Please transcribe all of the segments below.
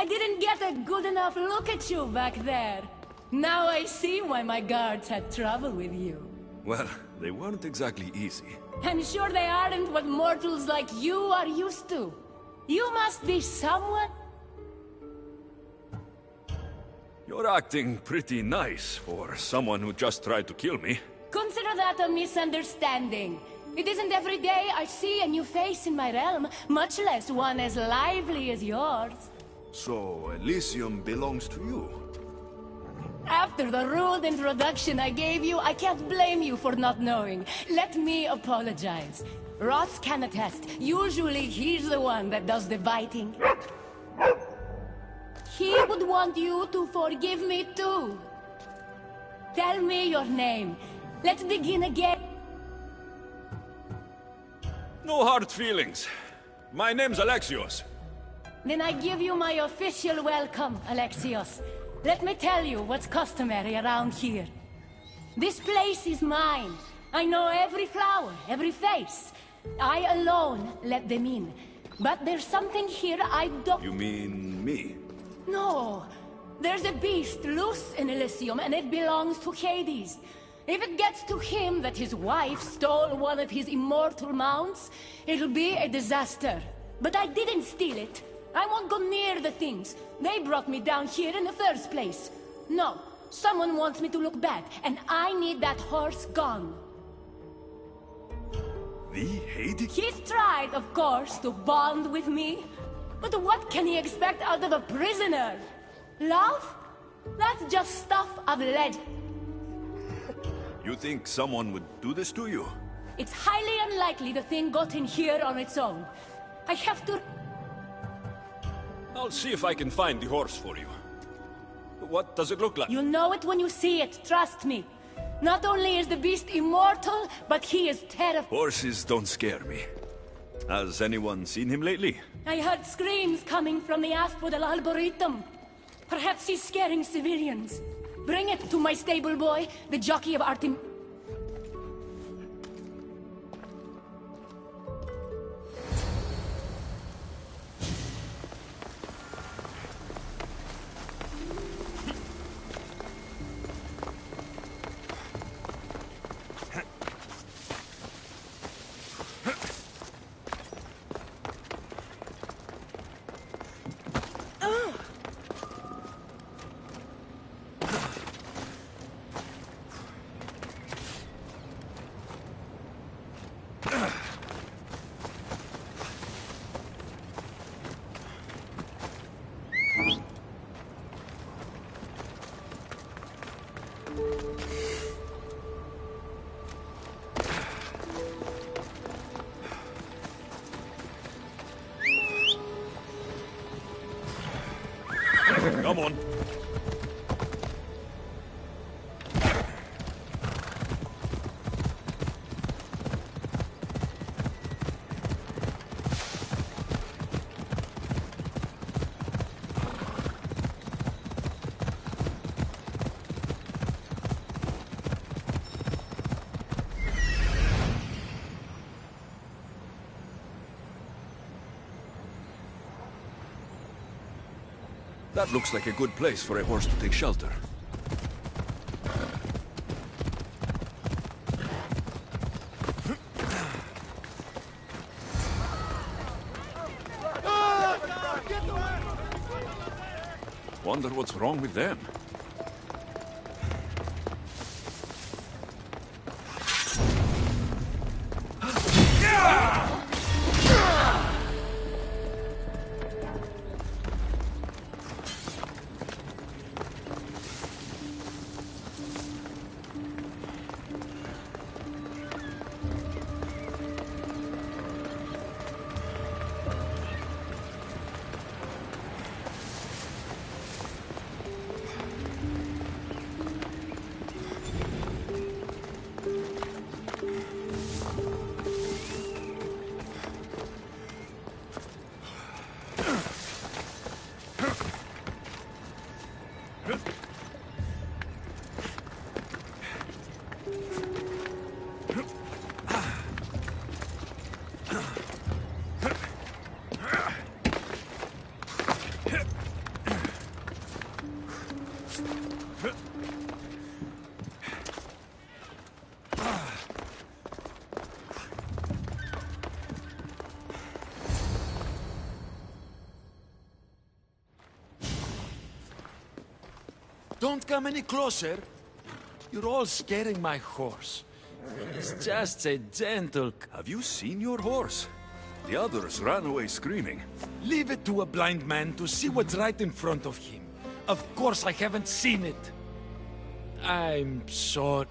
I didn't get a good enough look at you back there. Now I see why my guards had trouble with you. Well, they weren't exactly easy. I'm sure they aren't what mortals like you are used to. You must be someone... You're acting pretty nice for someone who just tried to kill me. Consider that a misunderstanding. It isn't every day I see a new face in my realm, much less one as lively as yours. So, Elysium belongs to you? After the rude introduction I gave you, I can't blame you for not knowing. Let me apologize. Ross can attest. Usually he's the one that does the biting. He would want you to forgive me too. Tell me your name. Let's begin again. No hard feelings. My name's Alexios. Then I give you my official welcome, Alexios. Let me tell you what's customary around here. This place is mine. I know every flower, every face. I alone let them in. But there's something here I don't... You mean me? No. There's a beast loose in Elysium and it belongs to Hades. If it gets to him that his wife stole one of his immortal mounts, it'll be a disaster. But I didn't steal it. I won't go near the things. They brought me down here in the first place. No, someone wants me to look bad, and I need that horse gone. The Hades? He's tried, of course, to bond with me. But what can he expect out of a prisoner? Love? That's just stuff of legend. You think someone would do this to you? It's highly unlikely the thing got in here on its own. I have to... I'll see if I can find the horse for you. What does it look like? You'll know it when you see it, trust me. Not only is the beast immortal, but he is terrible. Horses don't scare me. Has anyone seen him lately? I heard screams coming from the Asphodel Arboretum. Perhaps he's scaring civilians. Bring it to my stable boy, the jockey of Artem... Come on. That looks like a good place for a horse to take shelter. Wonder what's wrong with them. Don't come any closer. You're all scaring my horse. It's just a gentle... Have you seen your horse? The others ran away screaming. Leave it to a blind man to see what's right in front of him. Of course I haven't seen it. I'm sorry.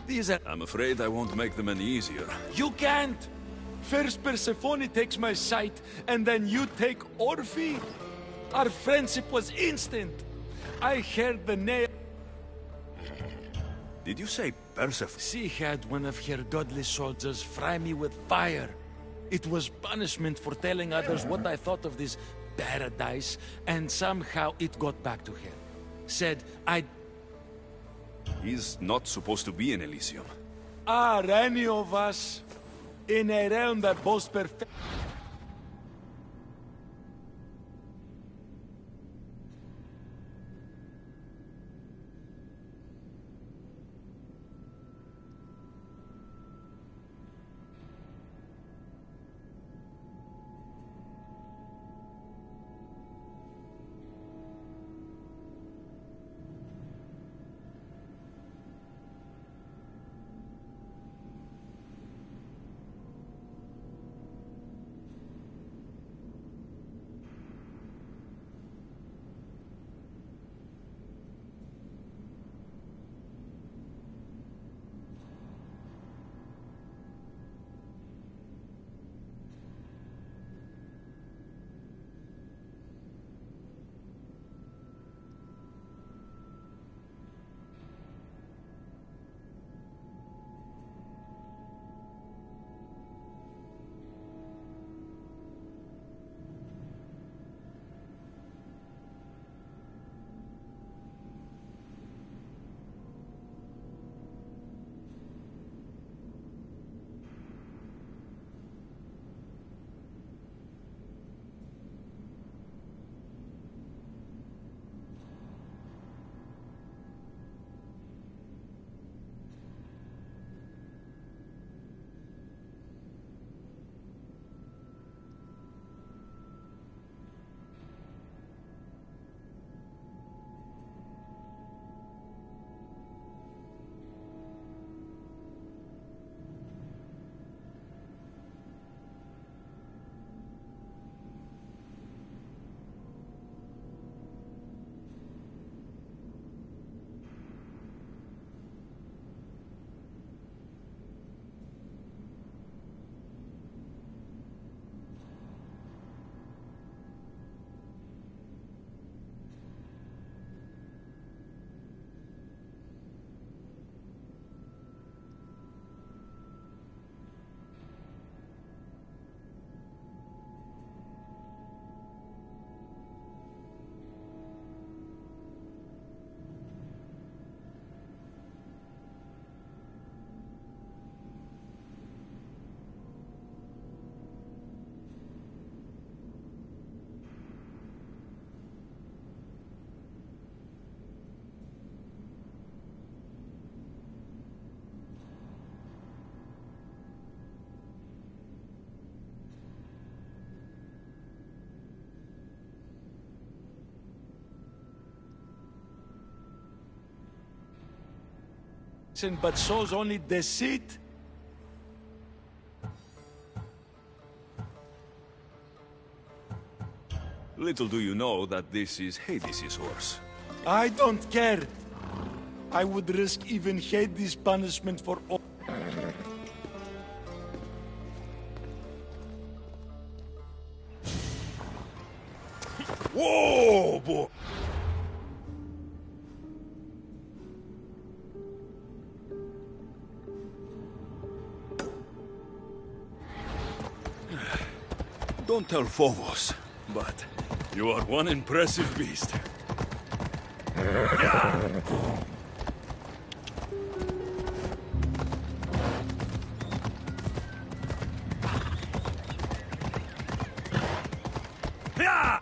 These are... I'm afraid I won't make them any easier. You can't! First Persephone takes my sight, and then you take Orphe? Our friendship was instant. I heard the name... Did you say Persephone? She had one of her godly soldiers fry me with fire. It was punishment for telling others what I thought of this paradise, and somehow it got back to her. Said I'd... He's not supposed to be in Elysium. Are any of us in a realm that boasts perfect... But so's only deceit. Little do you know that this is Hades' horse. I don't care. I would risk even Hades' punishment for all. Whoa, boy! Don't tell Phobos, but you are one impressive beast. Yeah. Yeah.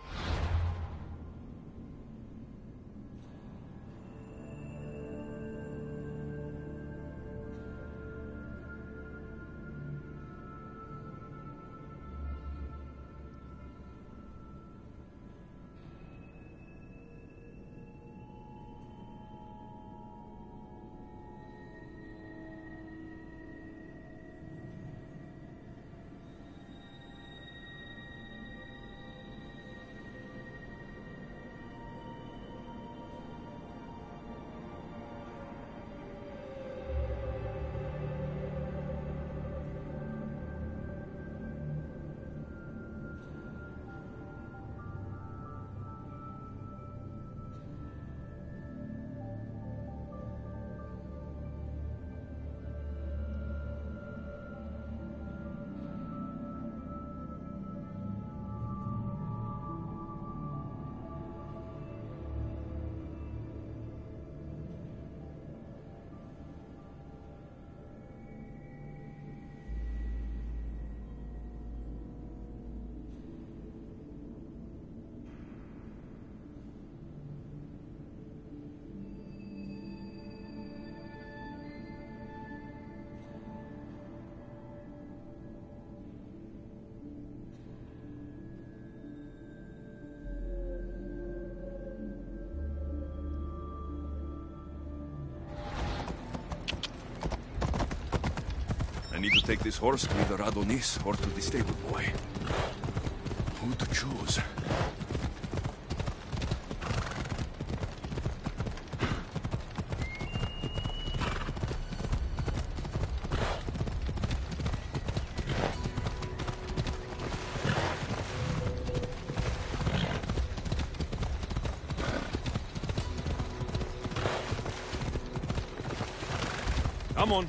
I need to take this horse to either Adonis or to the stable boy. Who to choose? Come on.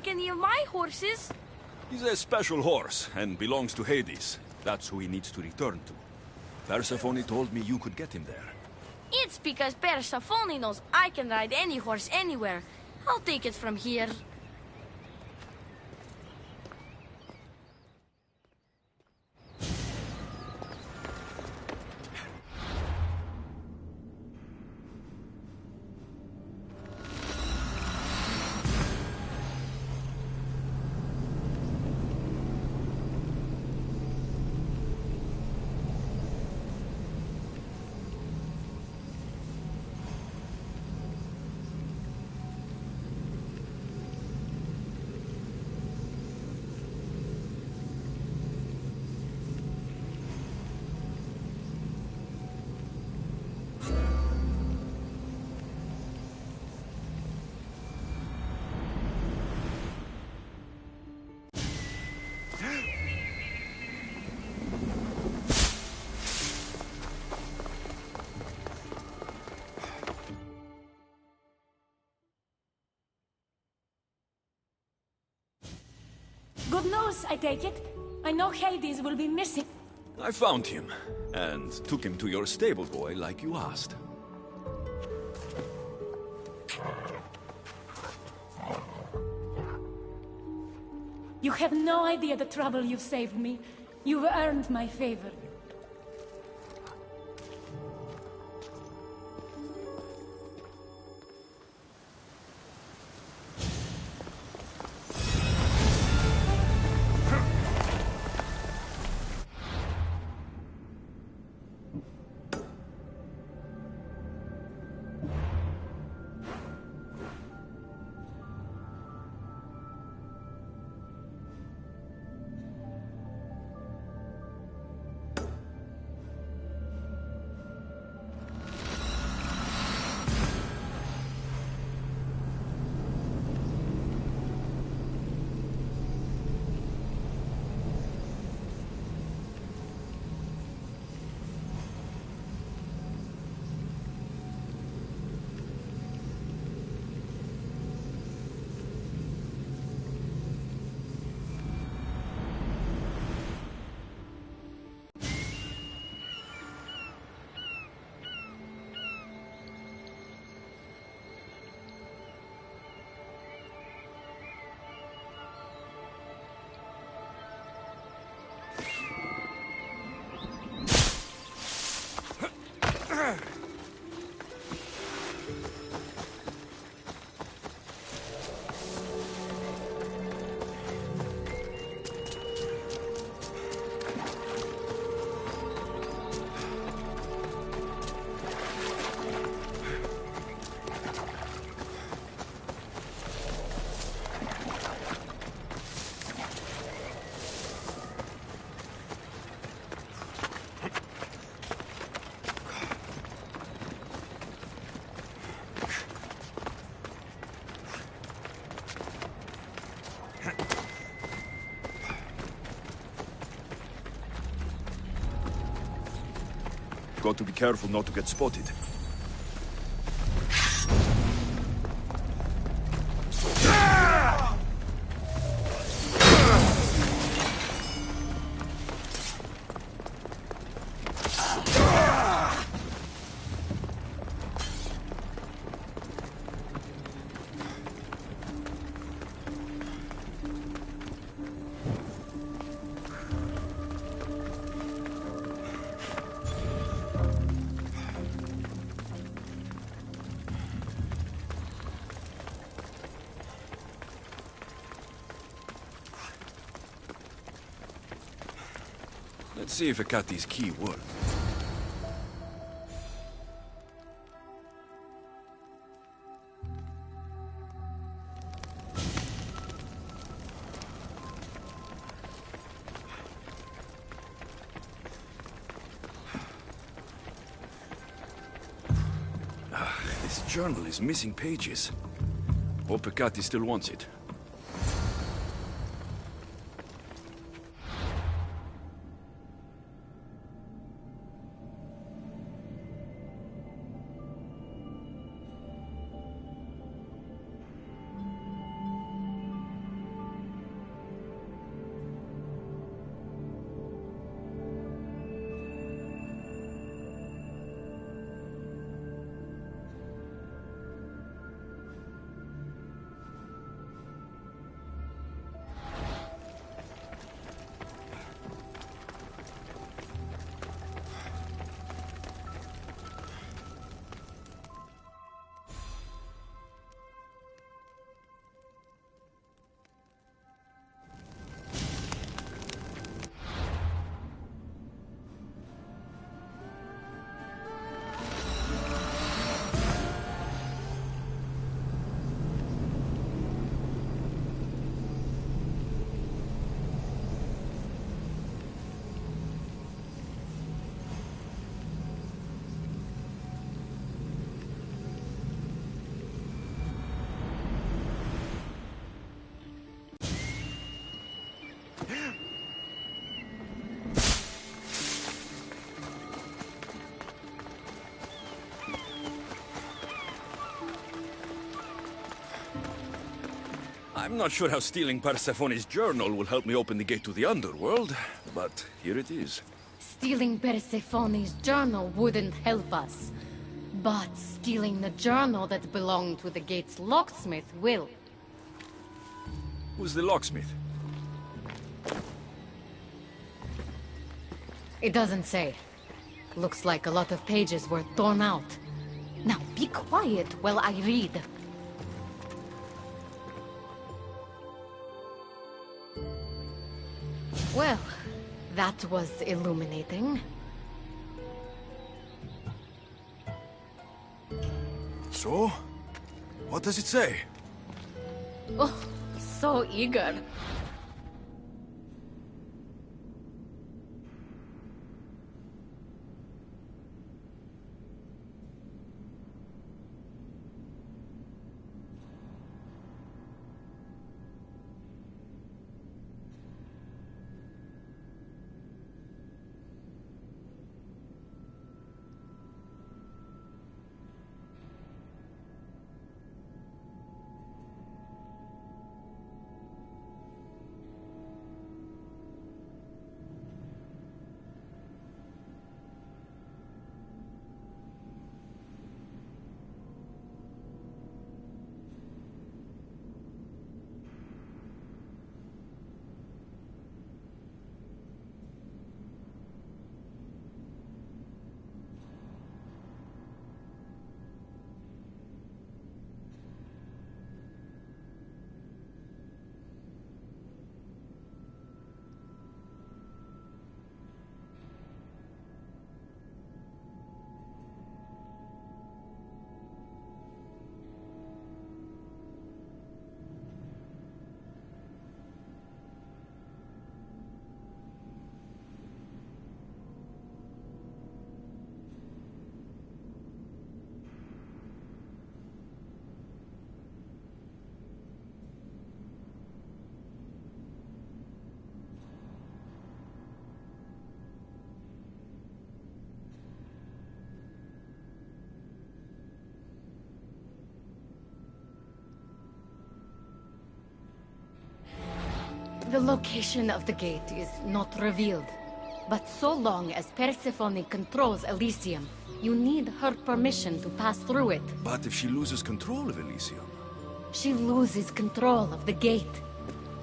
Any of my horses? He's a special horse and belongs to Hades. That's who he needs to return to. Persephone told me you could get him there. It's because Persephone knows I can ride any horse anywhere. I'll take it from here. Good news, I take it. I know Hades will be missing. I found him, and took him to your stable boy like you asked. You have no idea the trouble you've saved me. You've earned my favor. Got to be careful not to get spotted. Let's see if Hekate's key worked. This journal is missing pages. Hope Hekate still wants it. I'm not sure how stealing Persephone's journal will help me open the gate to the underworld, but here it is. Stealing Persephone's journal wouldn't help us. But stealing the journal that belonged to the gate's locksmith will. Who's the locksmith? It doesn't say. Looks like a lot of pages were torn out. Now be quiet while I read. Well, that was illuminating. So? What does it say? Oh, so eager. The location of the gate is not revealed. But so long as Persephone controls Elysium, you need her permission to pass through it. But if she loses control of Elysium? She loses control of the gate.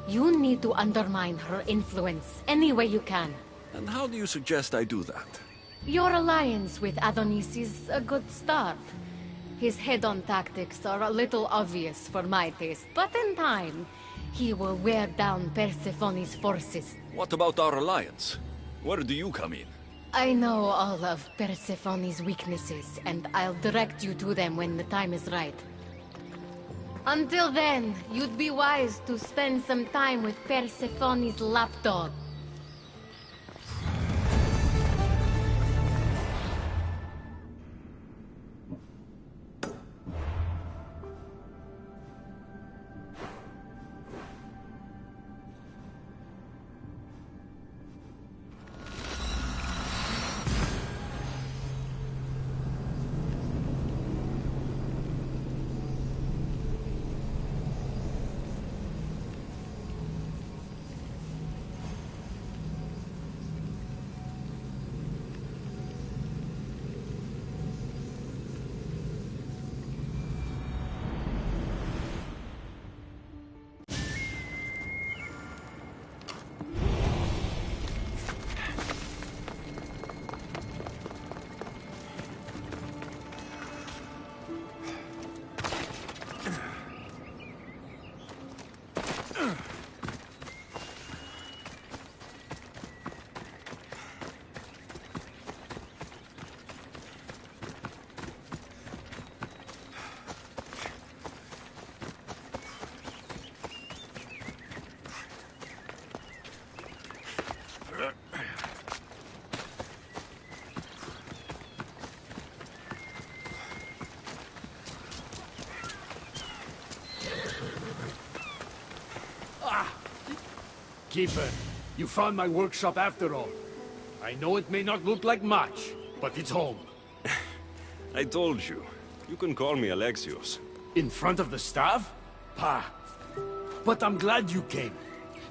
You need to undermine her influence any way you can. And how do you suggest I do that? Your alliance with Adonis is a good start. His head-on tactics are a little obvious for my taste, but in time, he will wear down Persephone's forces. What about our alliance? Where do you come in? I know all of Persephone's weaknesses, and I'll direct you to them when the time is right. Until then, you'd be wise to spend some time with Persephone's lapdog. Keeper, you found my workshop after all. I know it may not look like much, but it's home. I told you. You can call me Alexios. In front of the staff? Pah. but I'm glad you came.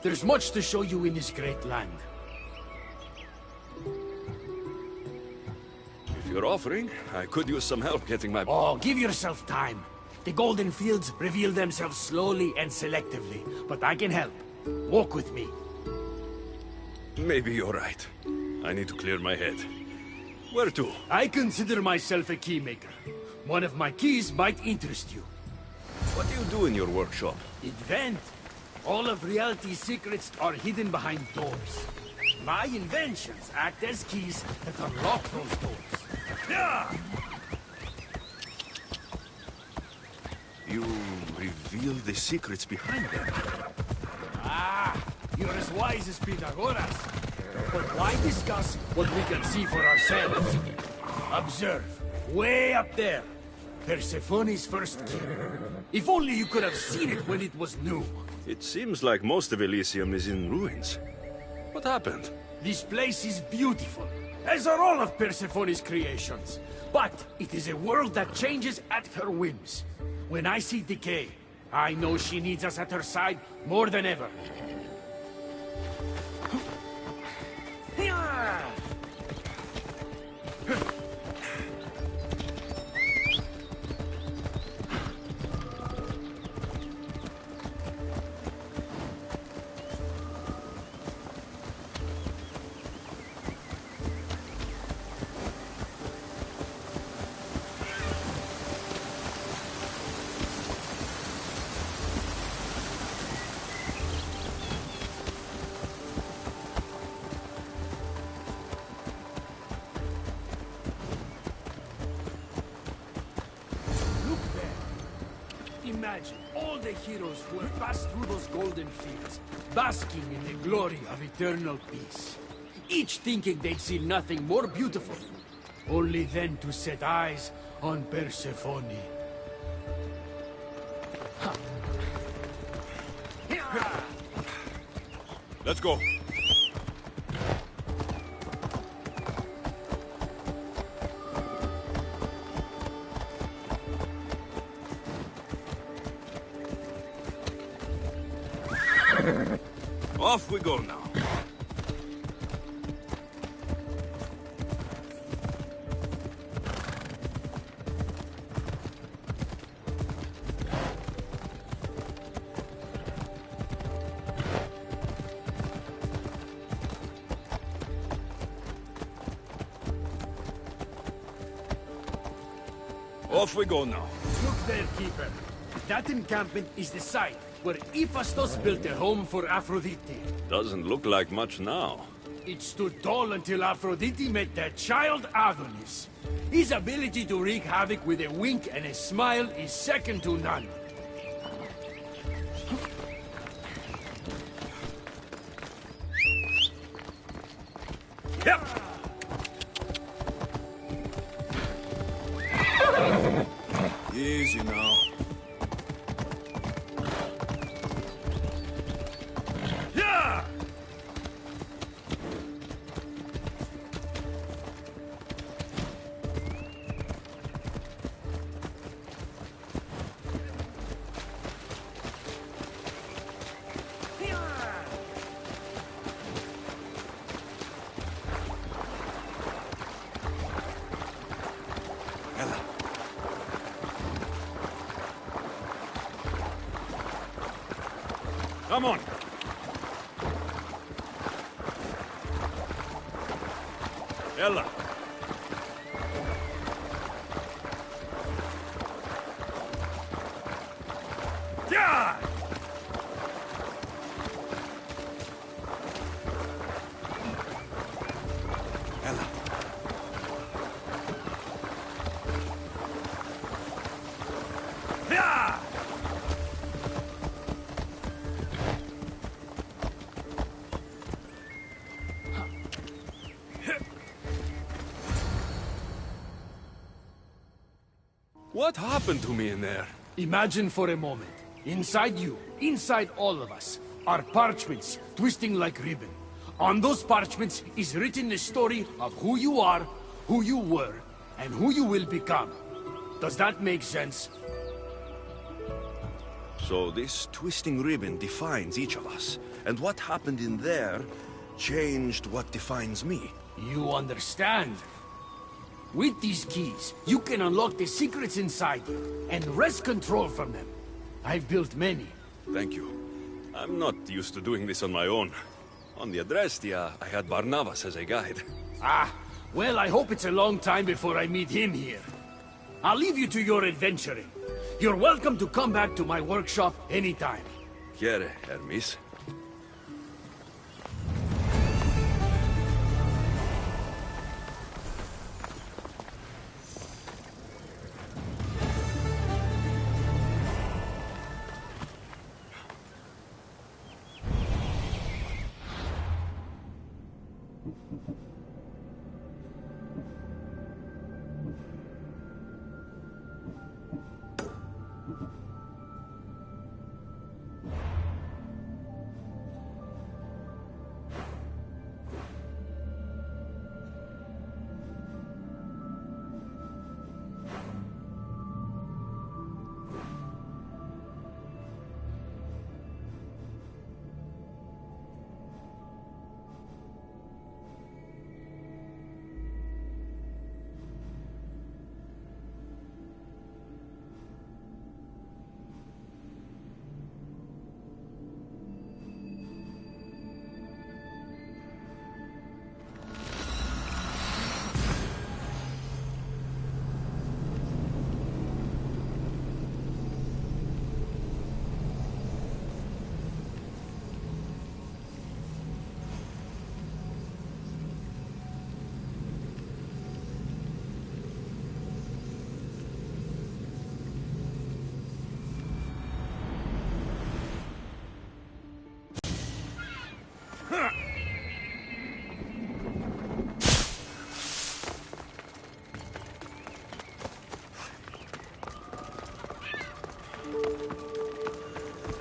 There's much to show you in this great land. If you're offering, I could use some help getting my... Oh, give yourself time. The golden fields reveal themselves slowly and selectively, but I can help. Walk with me. Maybe you're right. I need to clear my head. Where to? I consider myself a keymaker. One of my keys might interest you. What do you do in your workshop? Invent. All of reality's secrets are hidden behind doors. My inventions act as keys that unlock those doors. Yeah! You reveal the secrets behind them. Ah, you're as wise as Pythagoras. But why discuss what we can see for ourselves? Observe, way up there, Persephone's first key. If only you could have seen it when it was new. It seems like most of Elysium is in ruins. What happened? This place is beautiful, as are all of Persephone's creations. But it is a world that changes at her whims. When I see decay, I know she needs us at her side more than ever. Imagine all the heroes who have passed through those golden fields, basking in the glory of eternal peace. Each thinking they'd see nothing more beautiful, only then to set eyes on Persephone. Let's go. Off we go now. Off we go now. Look there, Keeper. That encampment is the site where Hephaestus built a home for Aphrodite. Doesn't look like much now. It stood tall until Aphrodite met their child Adonis. His ability to wreak havoc with a wink and a smile is second to none. Yep. Easy now. Yeah! Come on. Ella. Yeah! Ella. Yeah! What happened to me in there? Imagine for a moment, inside you, inside all of us, are parchments twisting like ribbon. On those parchments is written the story of who you are, who you were, and who you will become. Does that make sense? So this twisting ribbon defines each of us. And what happened in there changed what defines me. You understand? With these keys, you can unlock the secrets inside you and wrest control from them. I've built many. Thank you. I'm not used to doing this on my own. On the Adrestia, I had Barnabas as a guide. Ah, well, I hope it's a long time before I meet him here. I'll leave you to your adventuring. You're welcome to come back to my workshop anytime. Here, Hermes.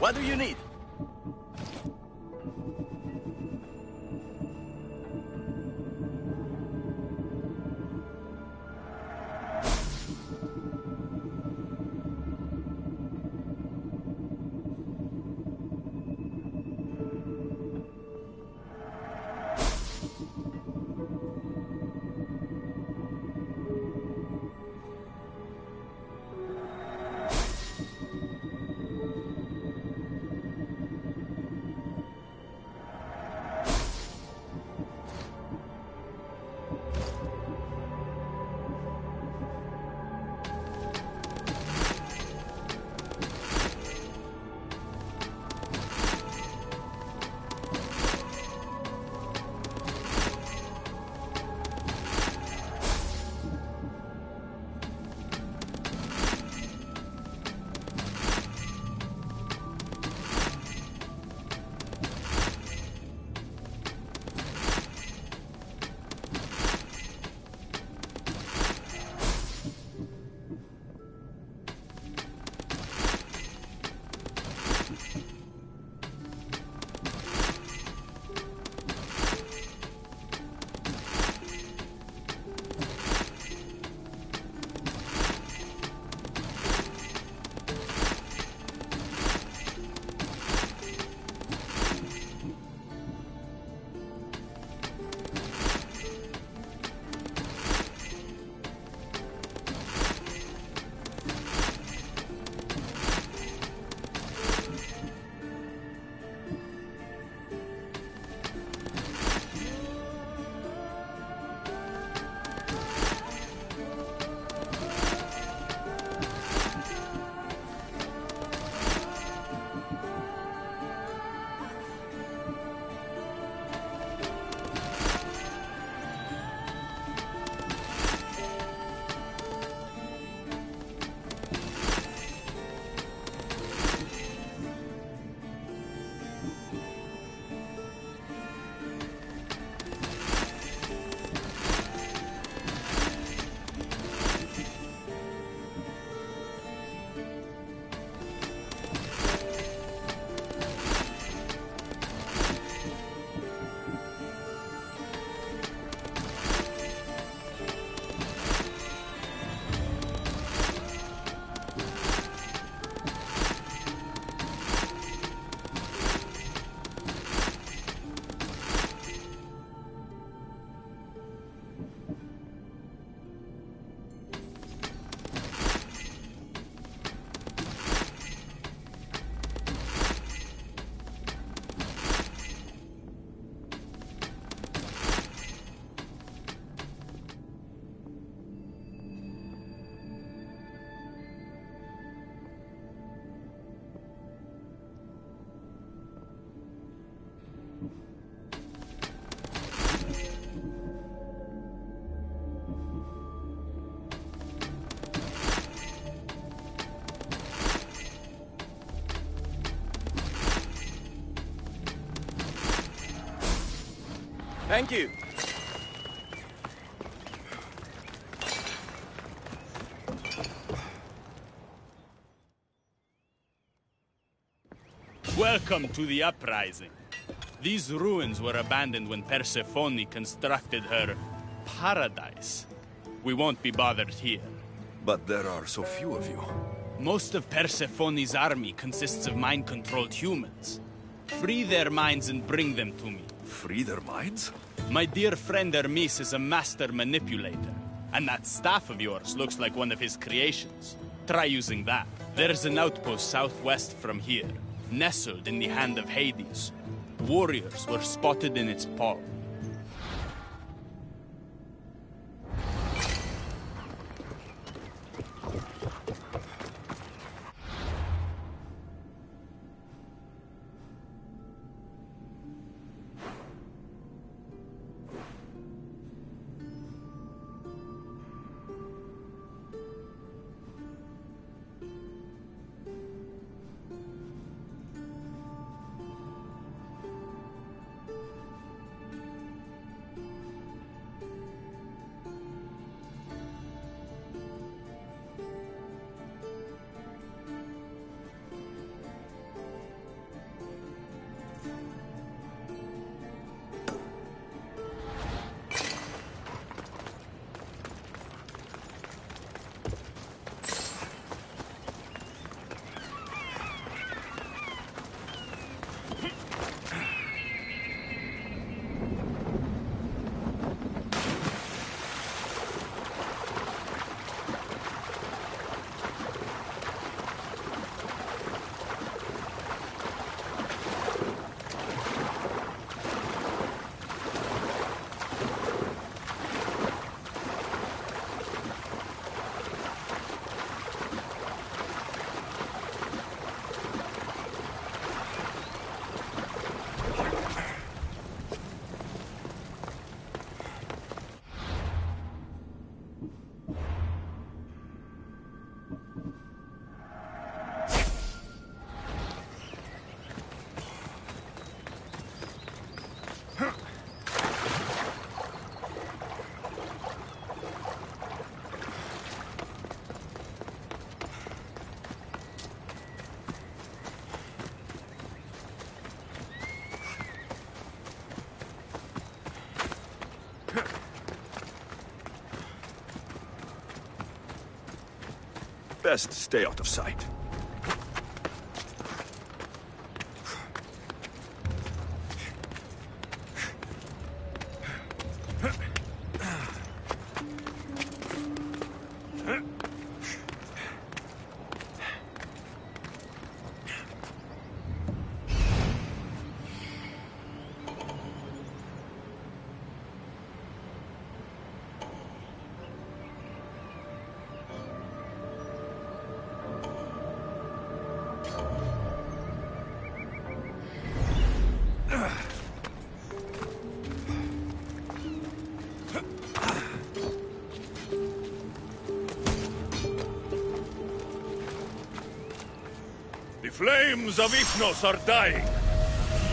What do you need? Thank you. Welcome to the uprising. These ruins were abandoned when Persephone constructed her paradise. We won't be bothered here. But there are so few of you. Most of Persephone's army consists of mind-controlled humans. Free their minds and bring them to me. Free their minds? My dear friend Hermes is a master manipulator. And that staff of yours looks like one of his creations. Try using that. There's an outpost southwest from here, nestled in the hand of Hades. Warriors were spotted in its palm. Best stay out of sight. The flames of Hypnos are dying.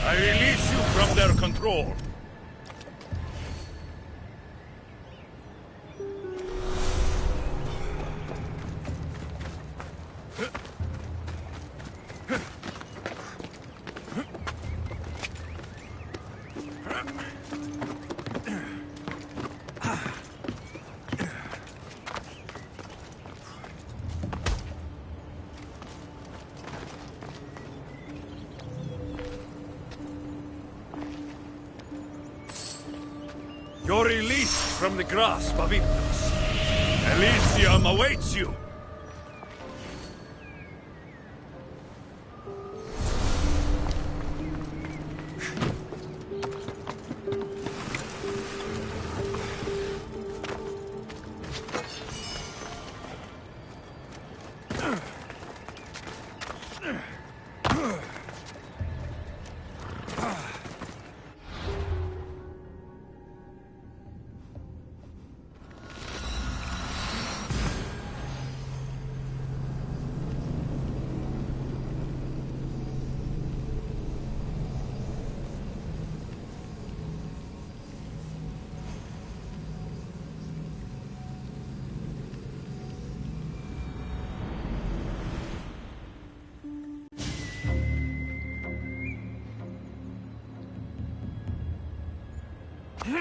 I release you from their control. You're released from the grasp of Hypnos. Elysium awaits you! You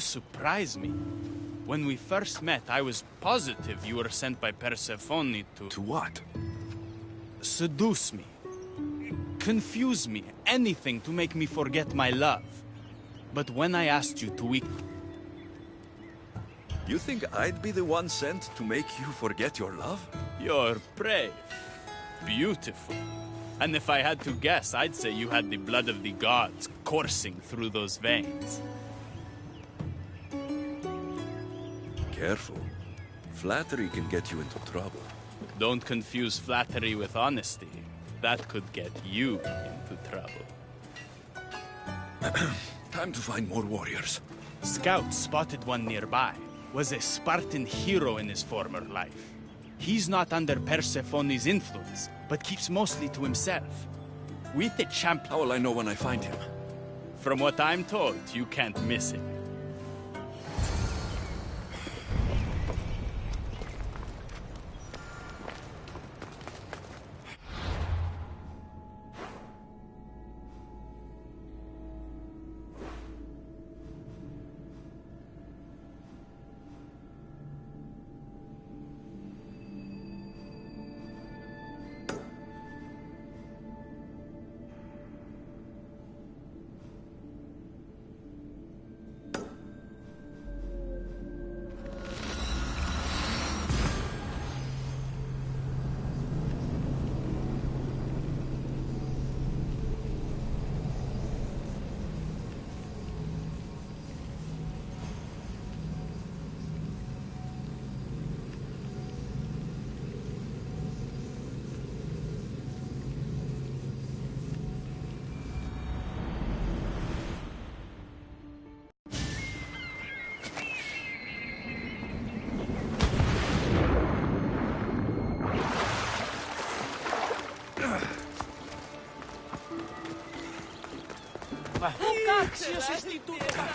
surprise me. When we first met, I was positive you were sent by Persephone to... To what? seduce me. Confuse me. Anything to make me forget my love. But when I asked you to You think I'd be the one sent to make you forget your love? You're brave. Beautiful. And if I had to guess, I'd say you had the blood of the gods coursing through those veins. Careful. Flattery can get you into trouble. Don't confuse flattery with honesty. That could get you into trouble. Time to find more warriors. Scouts spotted one nearby. Was a Spartan hero in his former life. He's not under Persephone's influence, but keeps mostly to himself. With a champion... How will I know when I find him? From what I'm told, you can't miss him. Άξιος εστί τούτα.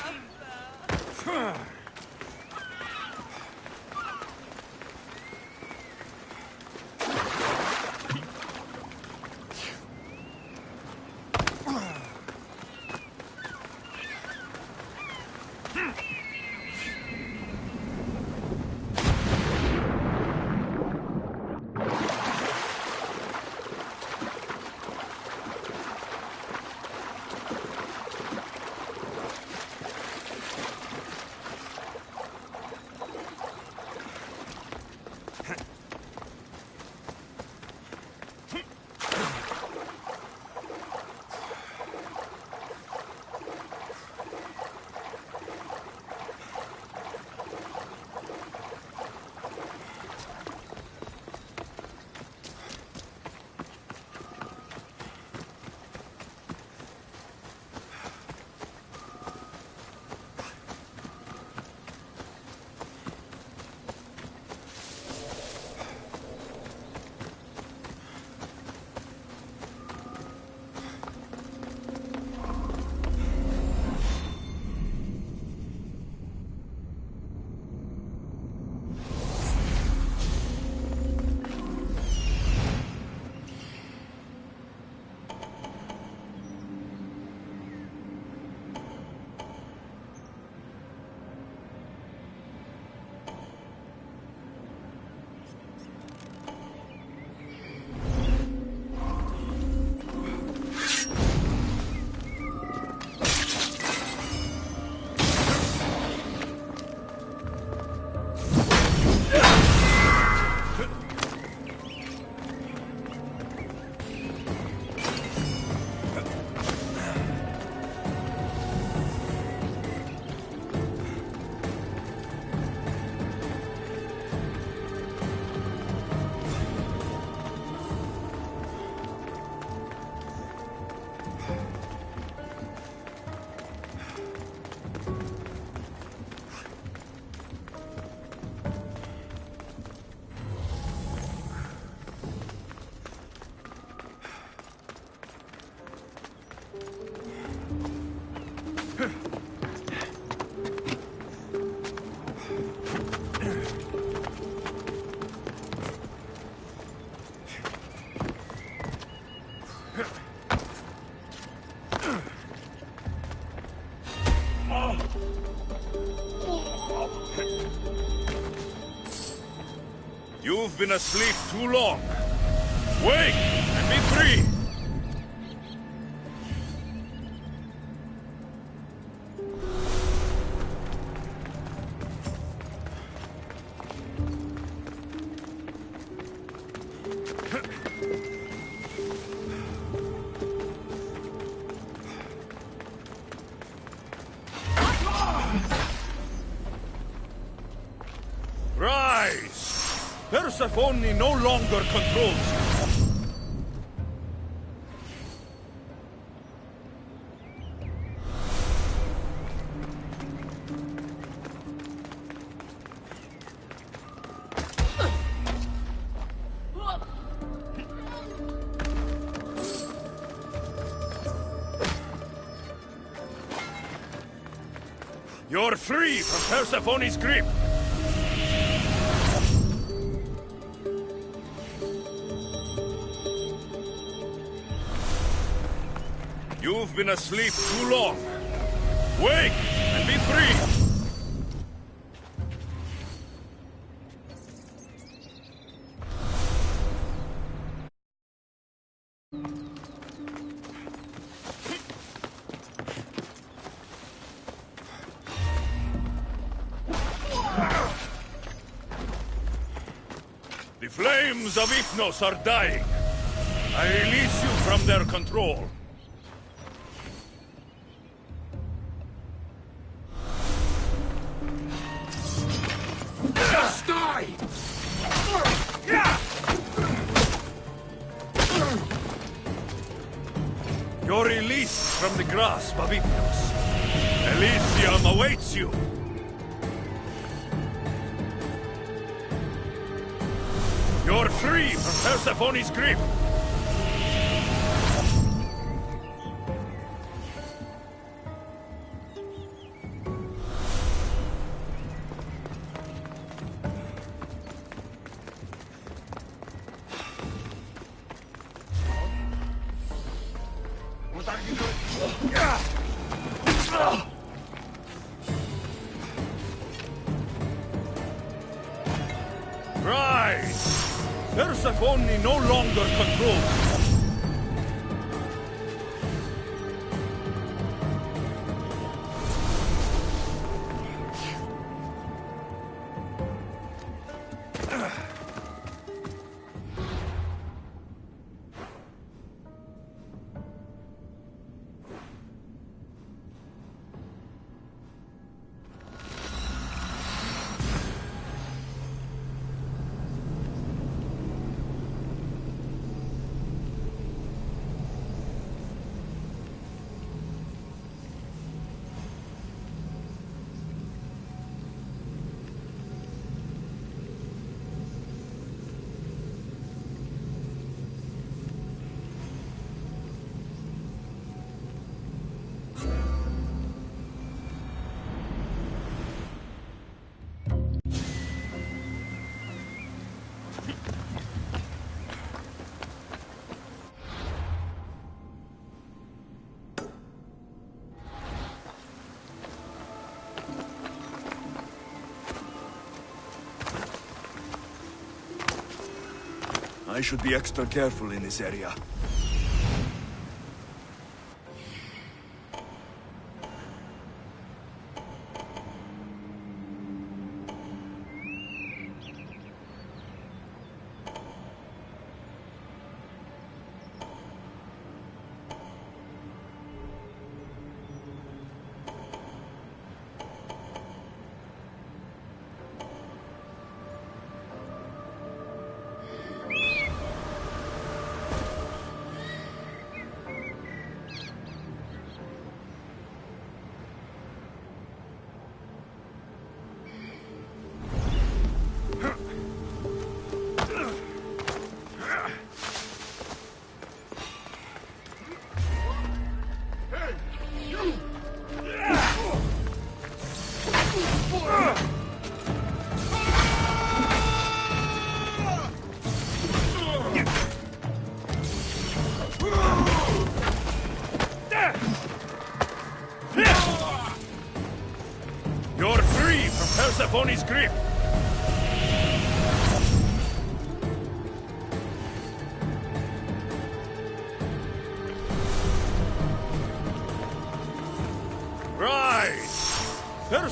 You've been asleep too long. Wake and be free! Rise! Persephone no longer controls you. You're free from Persephone's grip. You've been asleep too long. Wake and be free! The flames of Hypnos are dying. I release you from their control. Just die! You're released from the grasp of Hypnos. Elysium awaits you. You're free from Persephone's grip. Rise! Persephone no longer controls you. I should be extra careful in this area.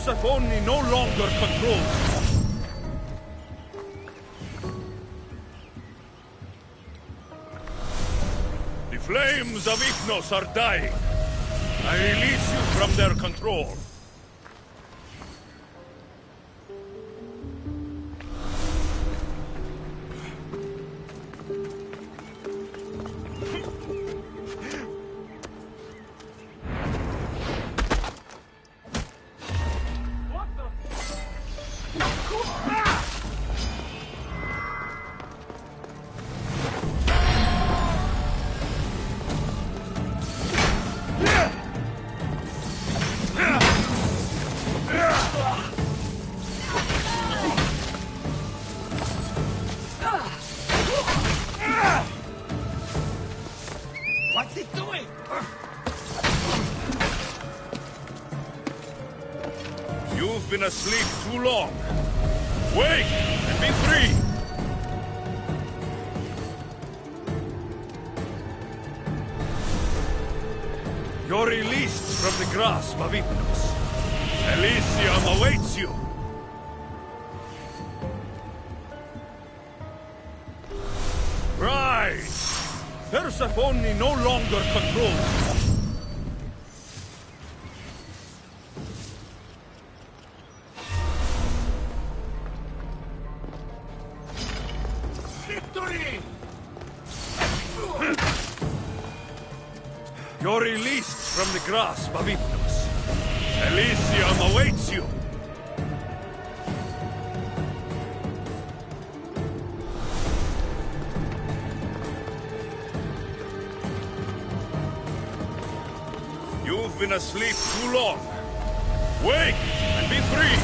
Persephone no longer controls you. The flames of Ifnos are dying. I release you from their control. What's it doing? You've been asleep too long. Wake and be free! You're released from the grasp of Hypnos. Elysium awaits you! Rise! Persephone no longer controls you. Victory! You're released from the grasp of Hypnos. Elysium awaits you! You've been asleep too long. Wake and be free!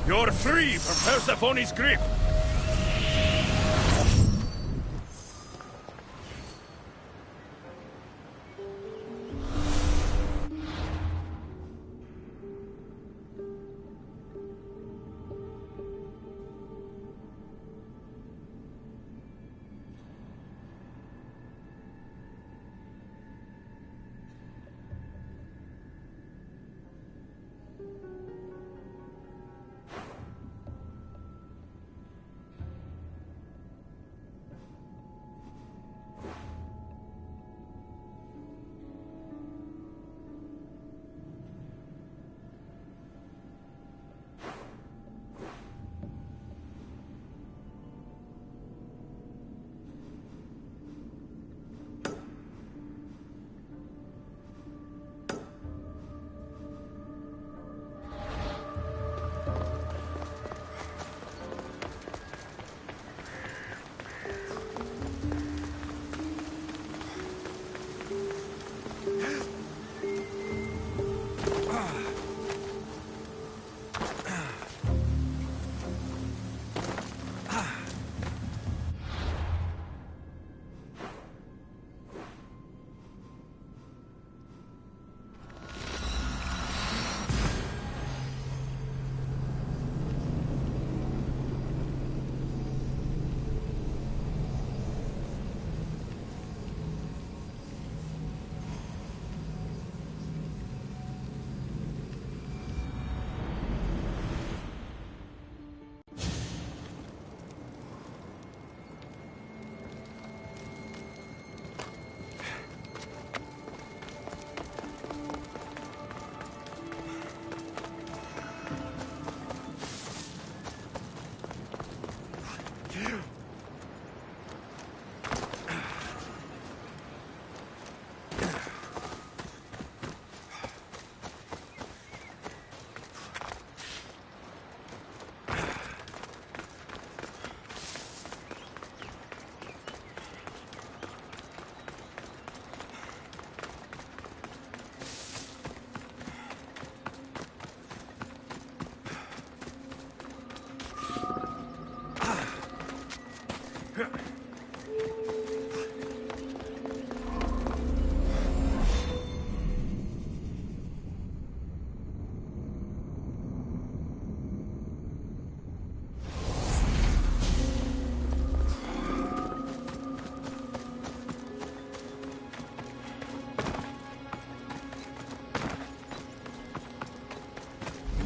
You're free from Persephone's grip!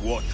water.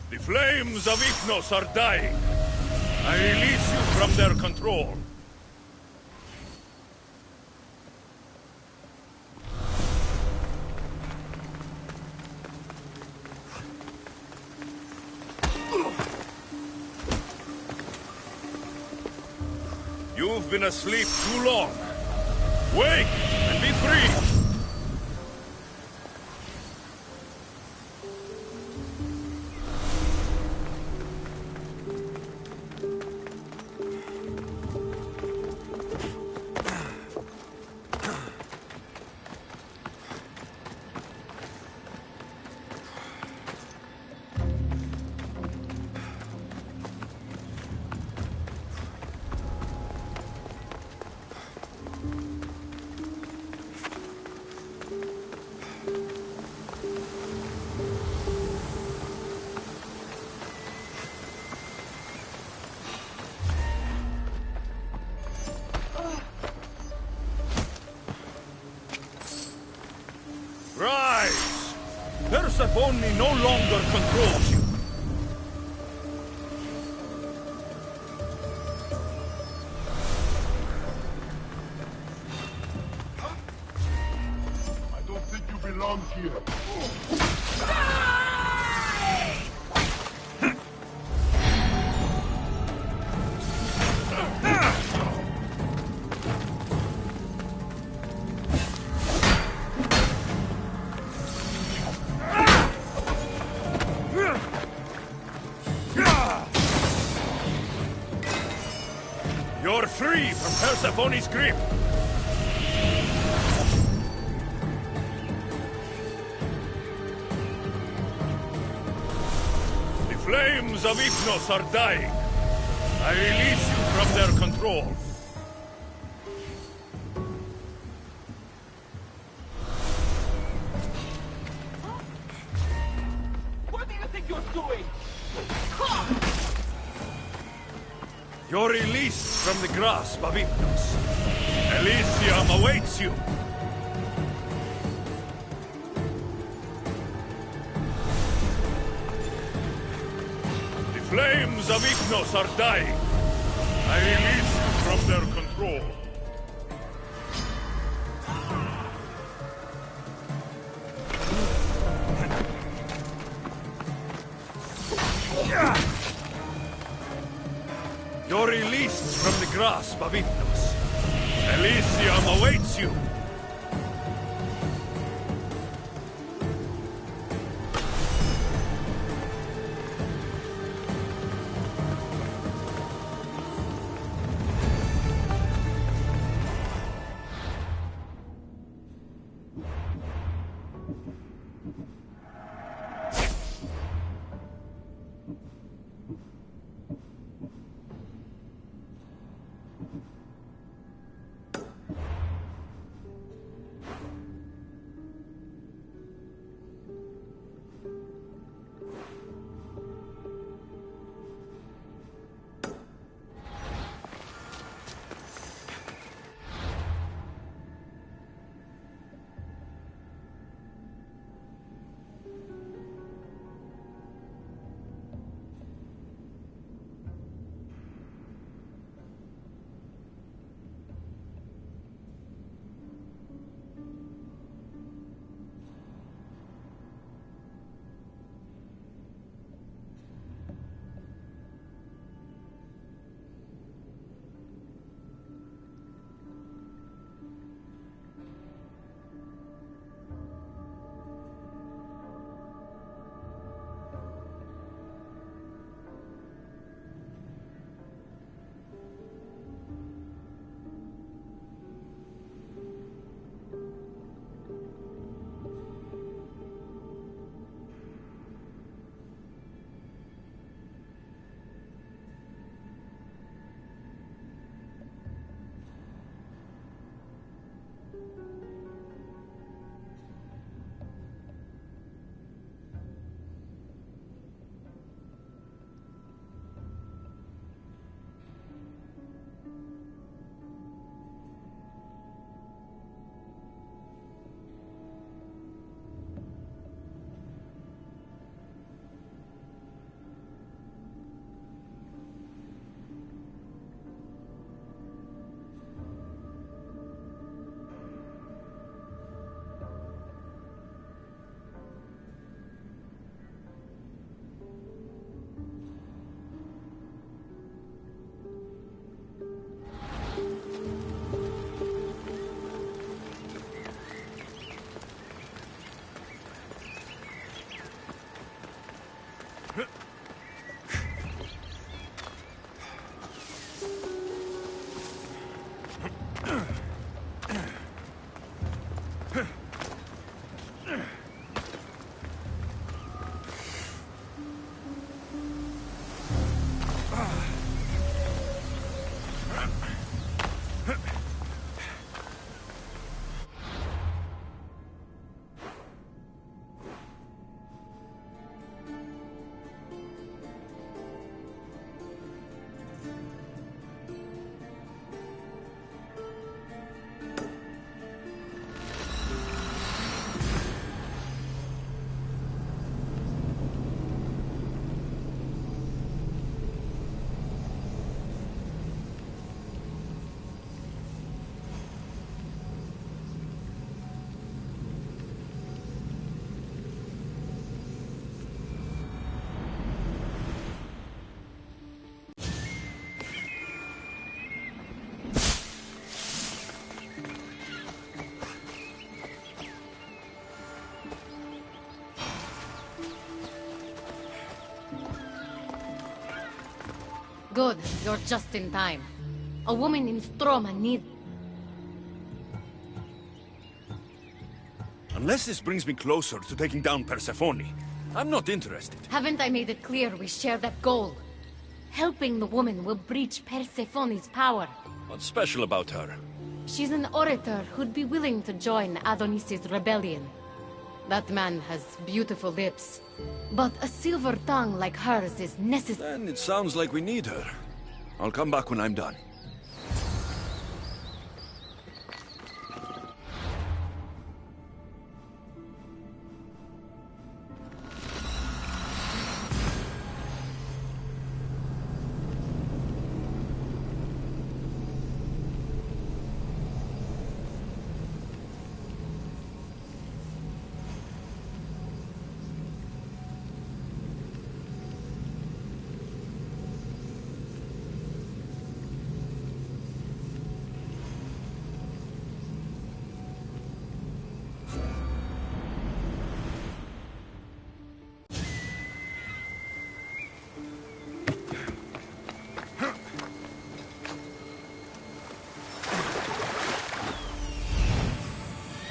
The flames of Ignos are dying. I release you from their control. You've been asleep too long. Wake and be free! Rise! Persephone no longer controls you. I don't think you belong here. You're free from Persephone's grip. The flames of Ignos are dying. I release you from their control. What do you think you're doing? You're released from the grasp of Ignos. Elysium awaits you. flames of Ignos are dying. I release you from their control. You're released from the grasp of Ignos. Elysium awaits you. Good, you're just in time. A woman in Stroma need... Unless this brings me closer to taking down Persephone, I'm not interested. Haven't I made it clear we share that goal? Helping the woman will breach Persephone's power. What's special about her? She's an orator who'd be willing to join Adonis's rebellion. That man has beautiful lips, but a silver tongue like hers is necessary. Then it sounds like we need her. I'll come back when I'm done.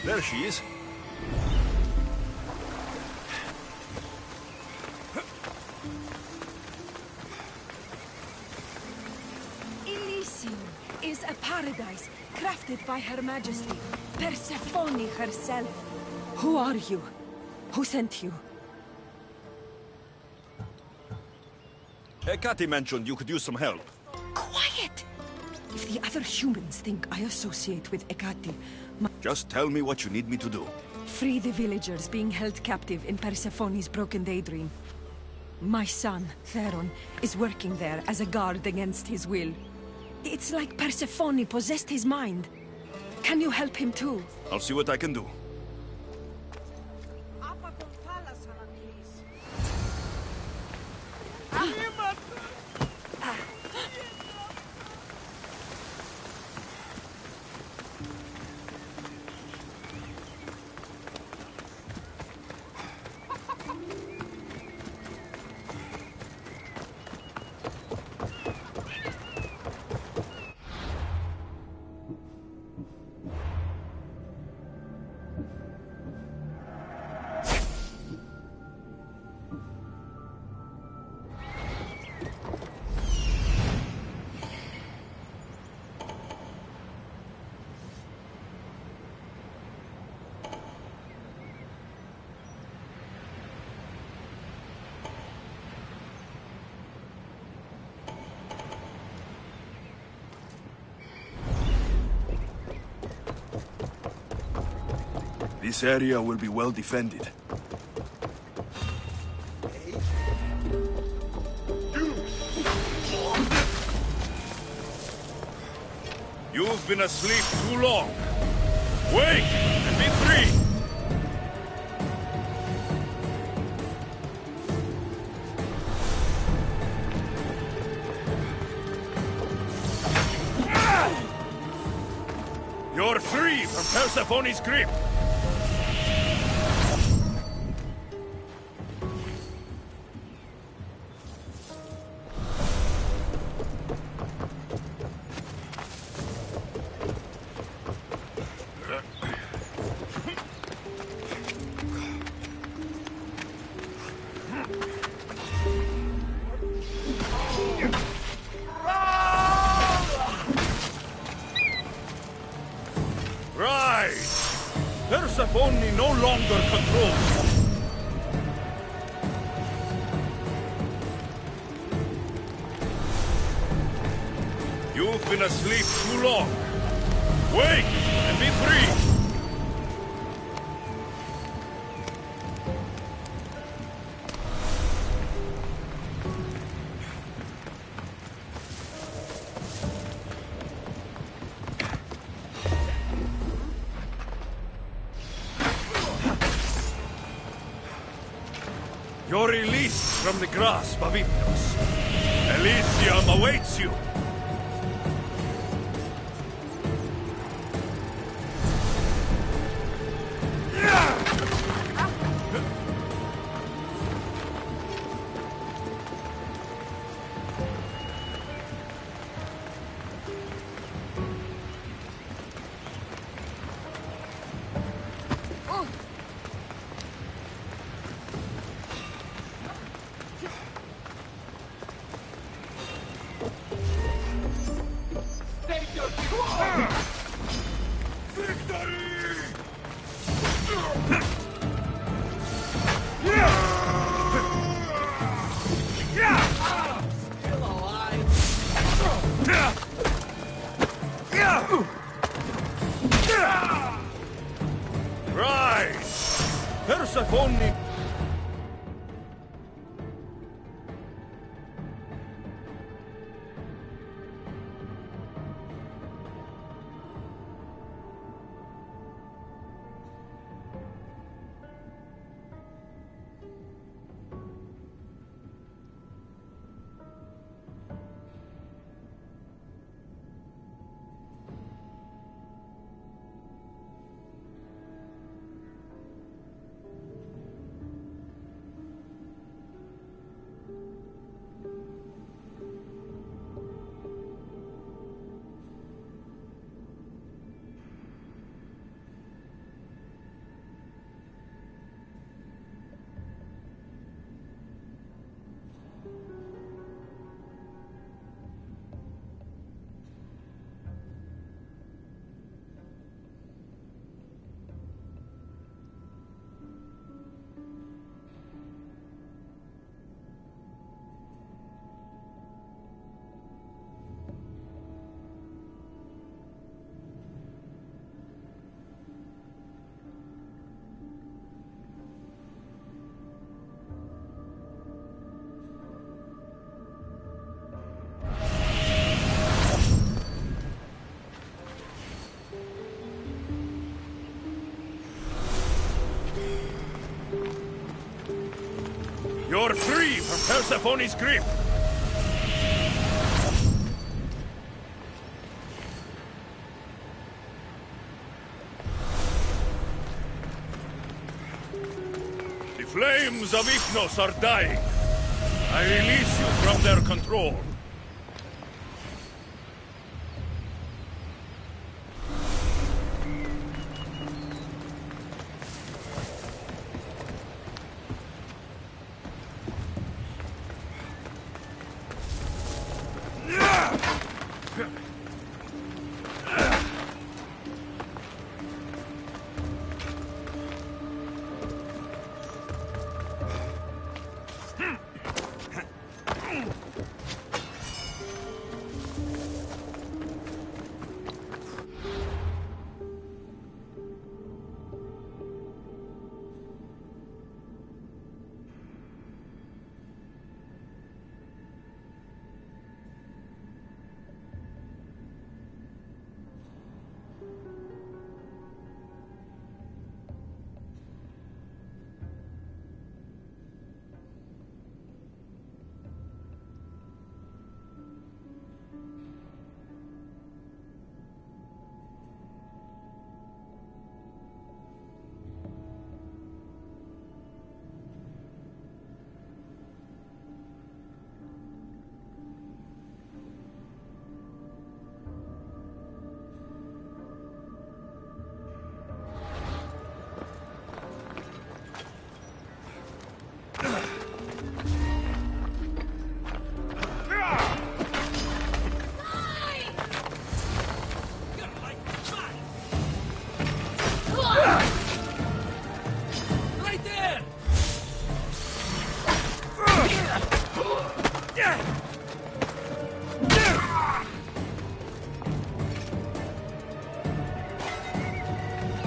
There she is. Elysium is a paradise crafted by Her Majesty, Persephone herself. Who are you? Who sent you? Hecate mentioned you could use some help. Quiet! If the other humans think I associate with Hecate, Just tell me what you need me to do. free the villagers being held captive in Persephone's broken daydream. My son, Theron, is working there as a guard against his will. It's like Persephone possessed his mind. Can you help him too? I'll see what I can do. This area will be well defended. You've been asleep too long. Wake and be free! You're free from Persephone's grip! Persephone no longer controls. You've been asleep too long. Wake and be free! You're released from the grasp of Hypnos. Elysium awaits you! You're free from Persephone's grip! The flames of Hypnos are dying. I release you from their control.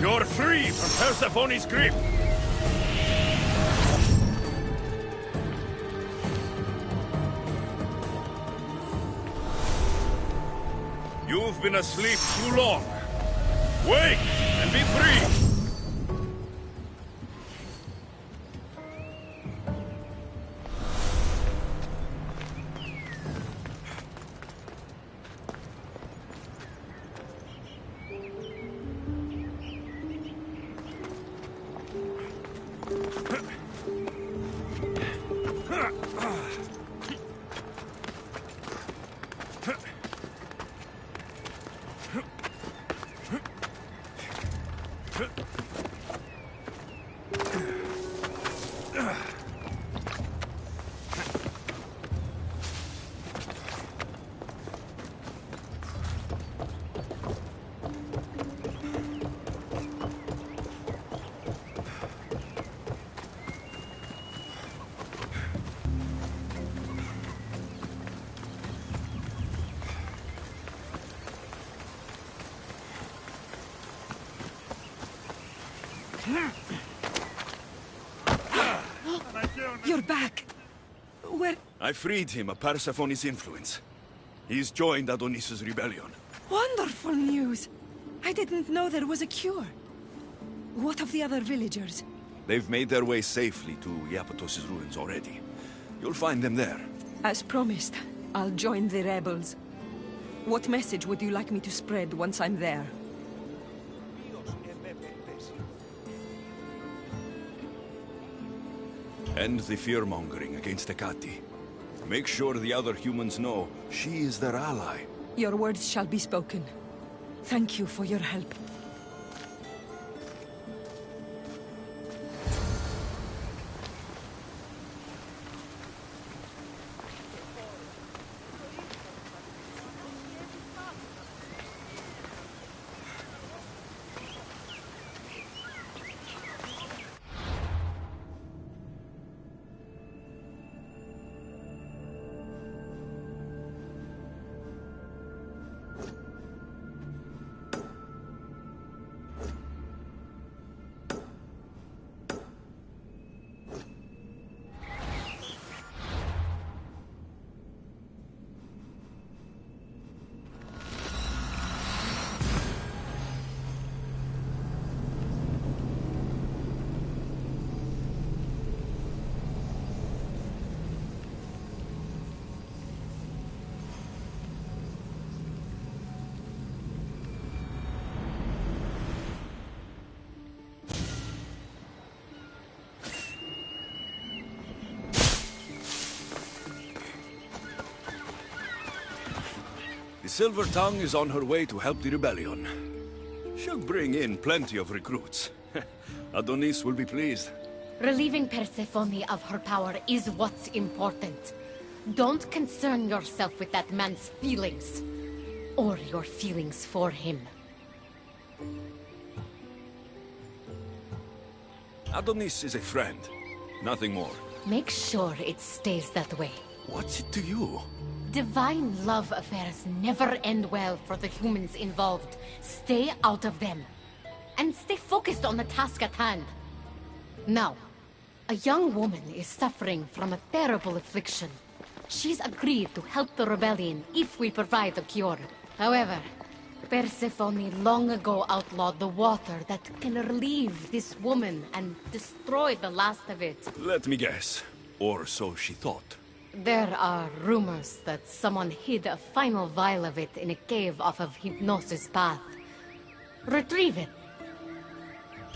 You're free from Persephone's grip! You've been asleep too long. Wake and be free! You're back. Where... I freed him of Persephone's influence. He's joined Adonis's rebellion. Wonderful news. I didn't know there was a cure. What of the other villagers? They've made their way safely to Iapetos' ruins already. You'll find them there. As promised, I'll join the rebels. What message would you like me to spread once I'm there? End the fear-mongering against Hecate. Make sure the other humans know she is their ally. Your words shall be spoken. Thank you for your help. The Silver Tongue is on her way to help the rebellion. She'll bring in plenty of recruits. Adonis will be pleased. Relieving Persephone of her power is what's important. Don't concern yourself with that man's feelings. Or your feelings for him. Adonis is a friend. Nothing more. Make sure it stays that way. What's it to you? Divine love affairs never end well for the humans involved. Stay out of them. And stay focused on the task at hand. Now, a young woman is suffering from a terrible affliction. She's agreed to help the rebellion if we provide the cure. However, Persephone long ago outlawed the water that can relieve this woman and destroy the last of it. Let me guess. Or so she thought. There are rumors that someone hid a final vial of it in a cave off of Hypnosis Path. Retrieve it.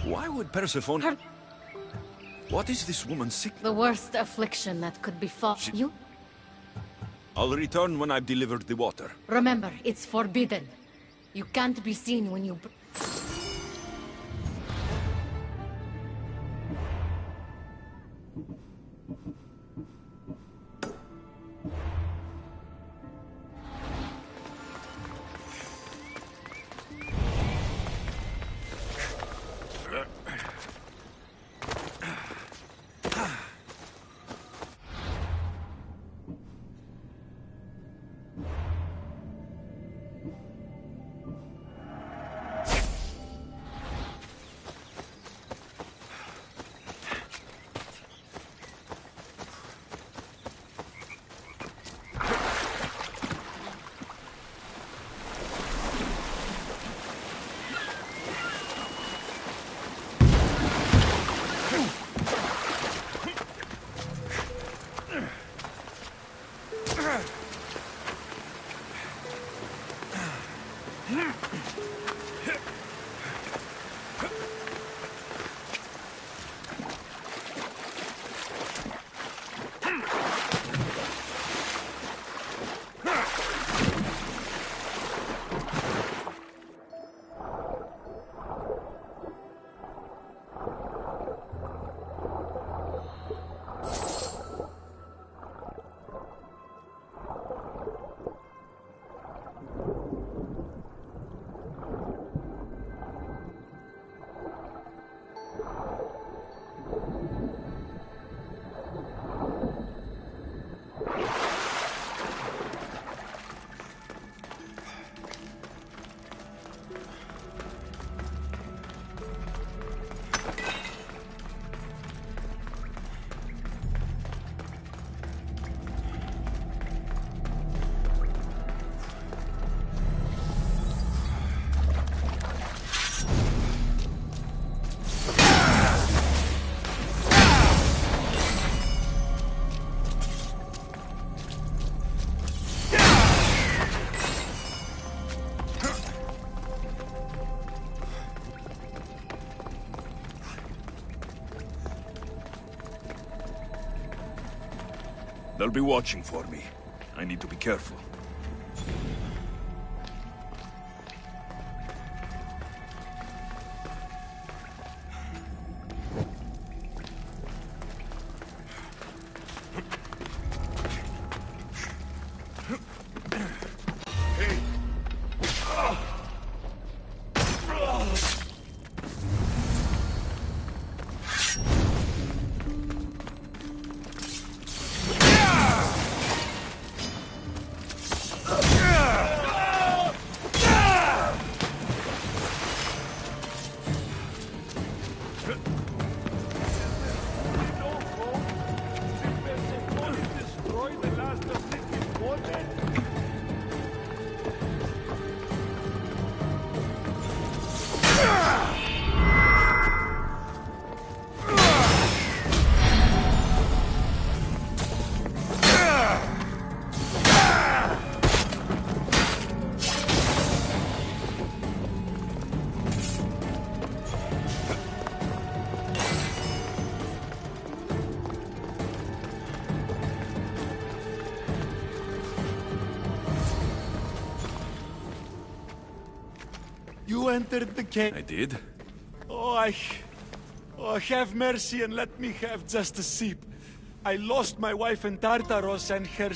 Why would Persephone... What is this woman's sickness? The worst affliction that could befall you? I'll return when I've delivered the water. Remember, it's forbidden. You can't be seen when you... They'll be watching for me. I need to be careful. You entered the cave. I did. Oh, have mercy and let me have just a sip. I lost my wife in Tartaros and her...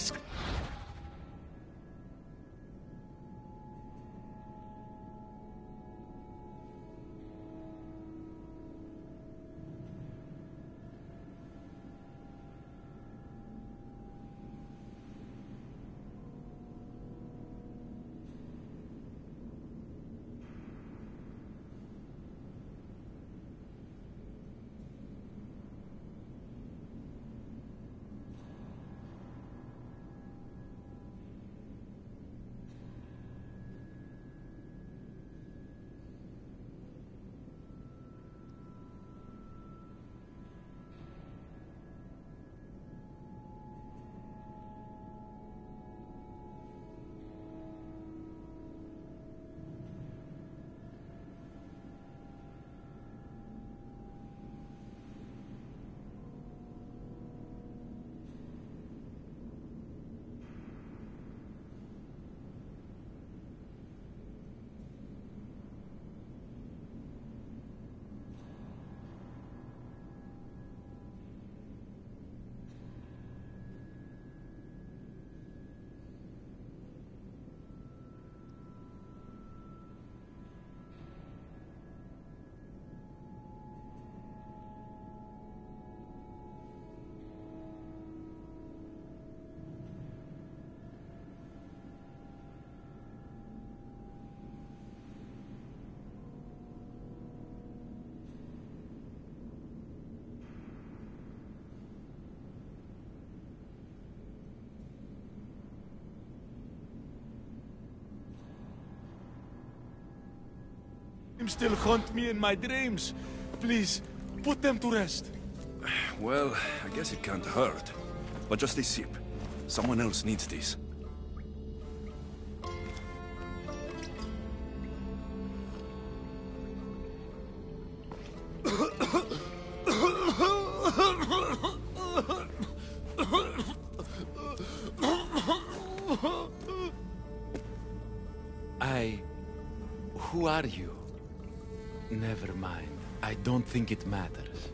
still haunt me in my dreams. Please, put them to rest. Well, I guess it can't hurt. But just a sip. Someone else needs this. Who are you? Never mind. I don't think it matters.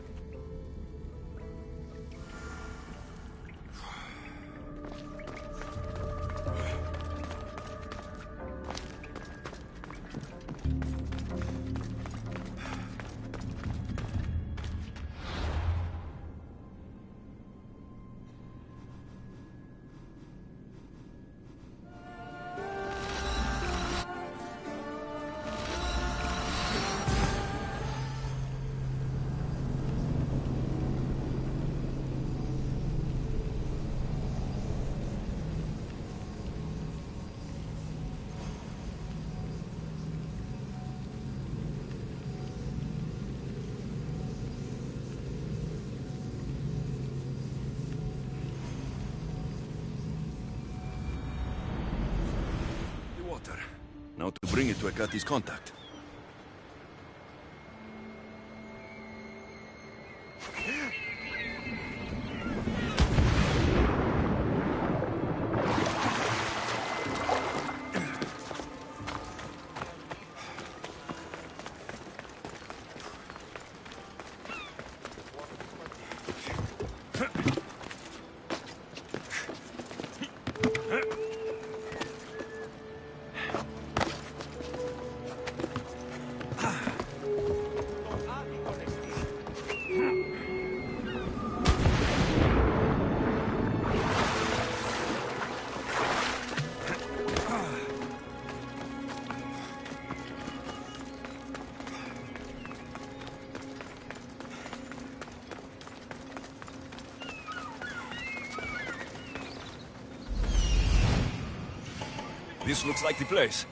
Now to bring it to Akati's contact. This looks like the place.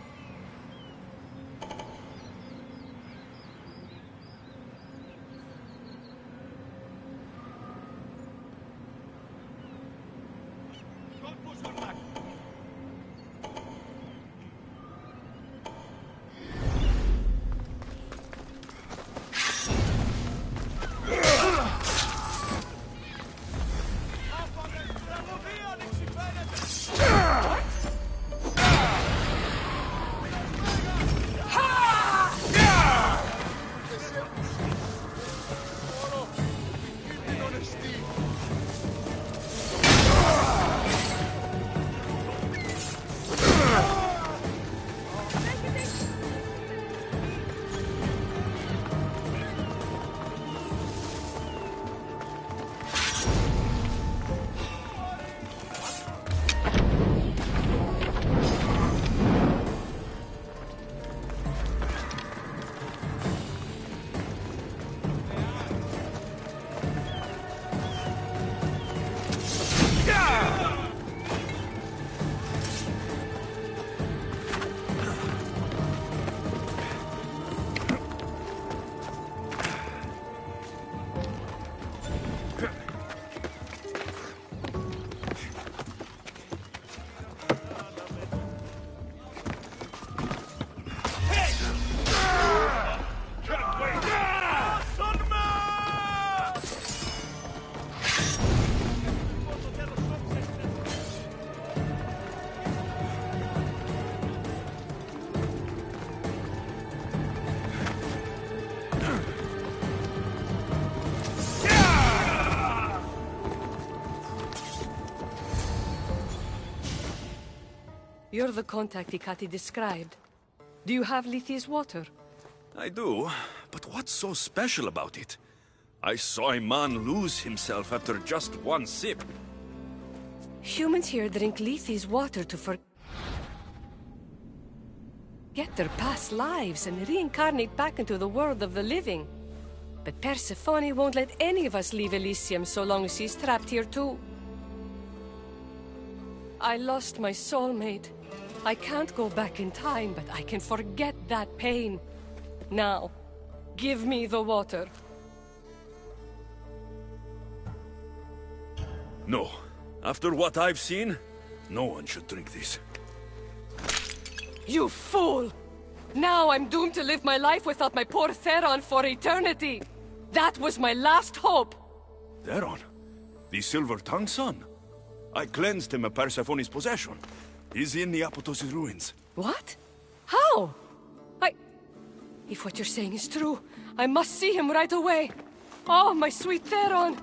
You're the contact Ikati described. Do you have Lethe's water? I do, but what's so special about it? I saw a man lose himself after just one sip. Humans here drink Lethe's water to forget their past lives and reincarnate back into the world of the living. But Persephone won't let any of us leave Elysium so long as she's trapped here too. I lost my soulmate. I can't go back in time, but I can forget that pain. Now, give me the water. No. After what I've seen, no one should drink this. You fool! Now I'm doomed to live my life without my poor Theron for eternity! That was my last hope! Theron? The Silver-Tongued son? I cleansed him of Persephone's possession. He's in the Apotos' ruins. What? How? If what you're saying is true, I must see him right away. Oh, my sweet Theron!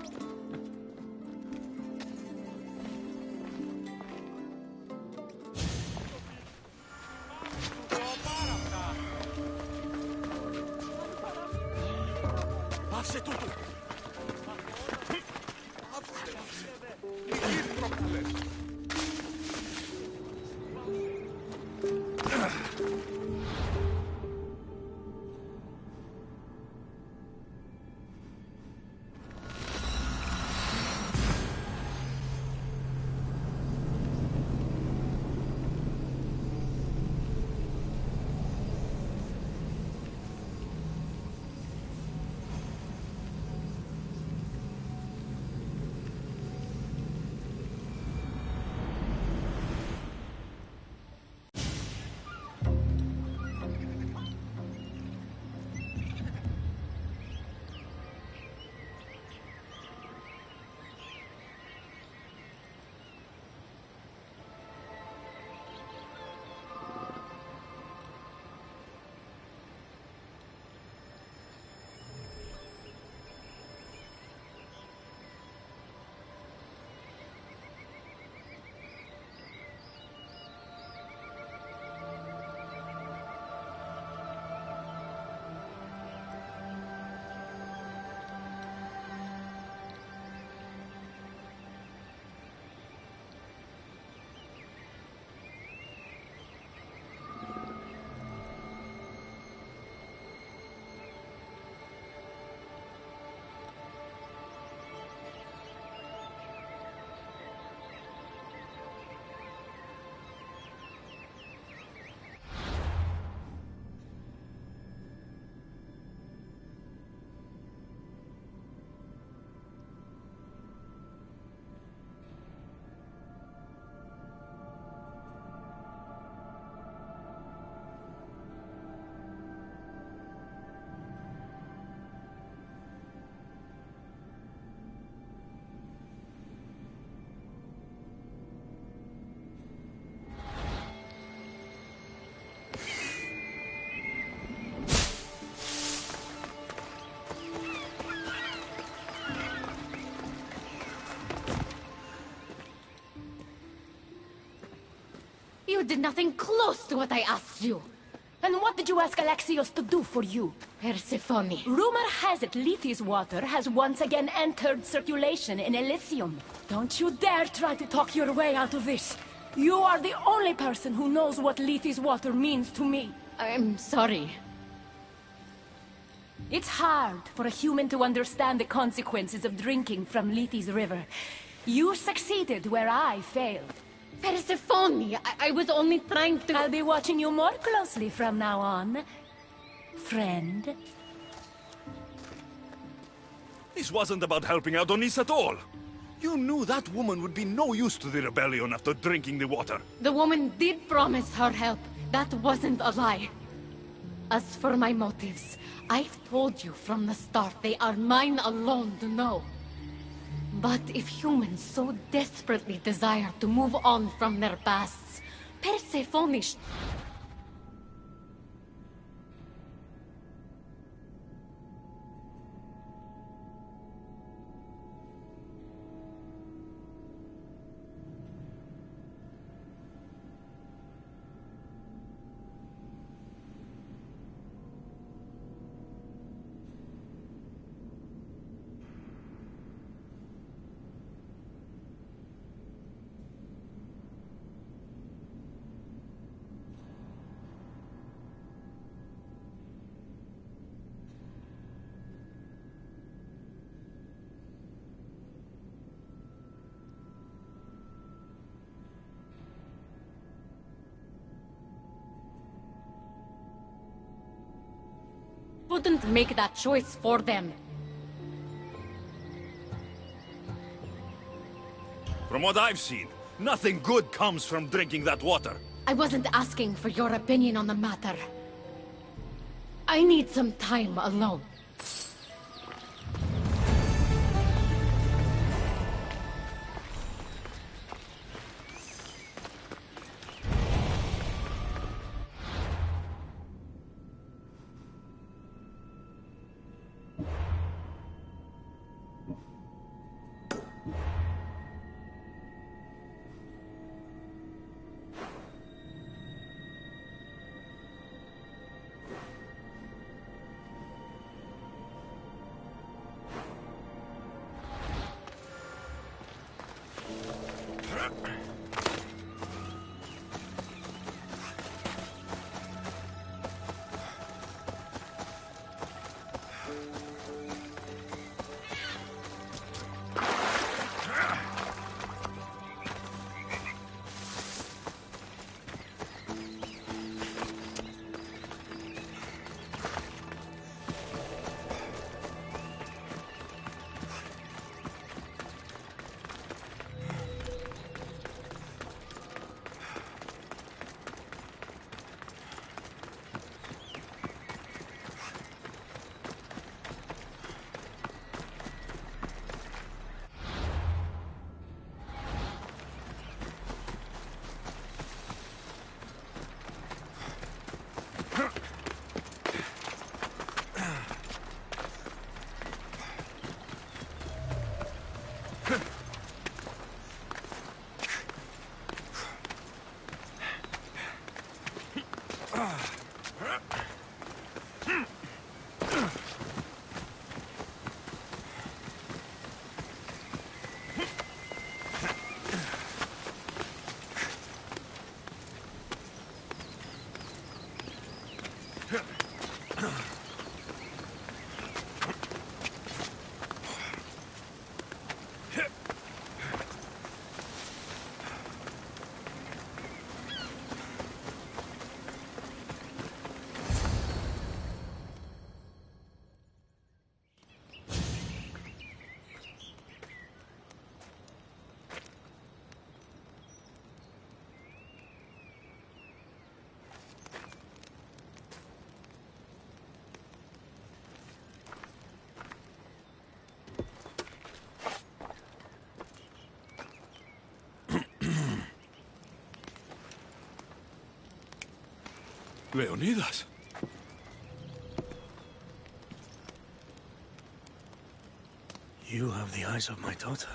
You did nothing close to what I asked you. And what did you ask Alexios to do for you? Persephone. Rumor has it Lethe's water has once again entered circulation in Elysium. Don't you dare try to talk your way out of this. You are the only person who knows what Lethe's water means to me. I'm sorry. It's hard for a human to understand the consequences of drinking from Lethe's river. You succeeded where I failed. Persephone, I was only trying to... I'll be watching you more closely from now on, friend. This wasn't about helping out Onis at all. You knew that woman would be no use to the rebellion after drinking the water. The woman did promise her help. That wasn't a lie. As for my motives, I've told you from the start they are mine alone to know. But if humans so desperately desire to move on from their pasts, Persephone... couldn't make that choice for them. From what I've seen, nothing good comes from drinking that water. I wasn't asking for your opinion on the matter. I need some time alone. Leonidas. You have the eyes of my daughter.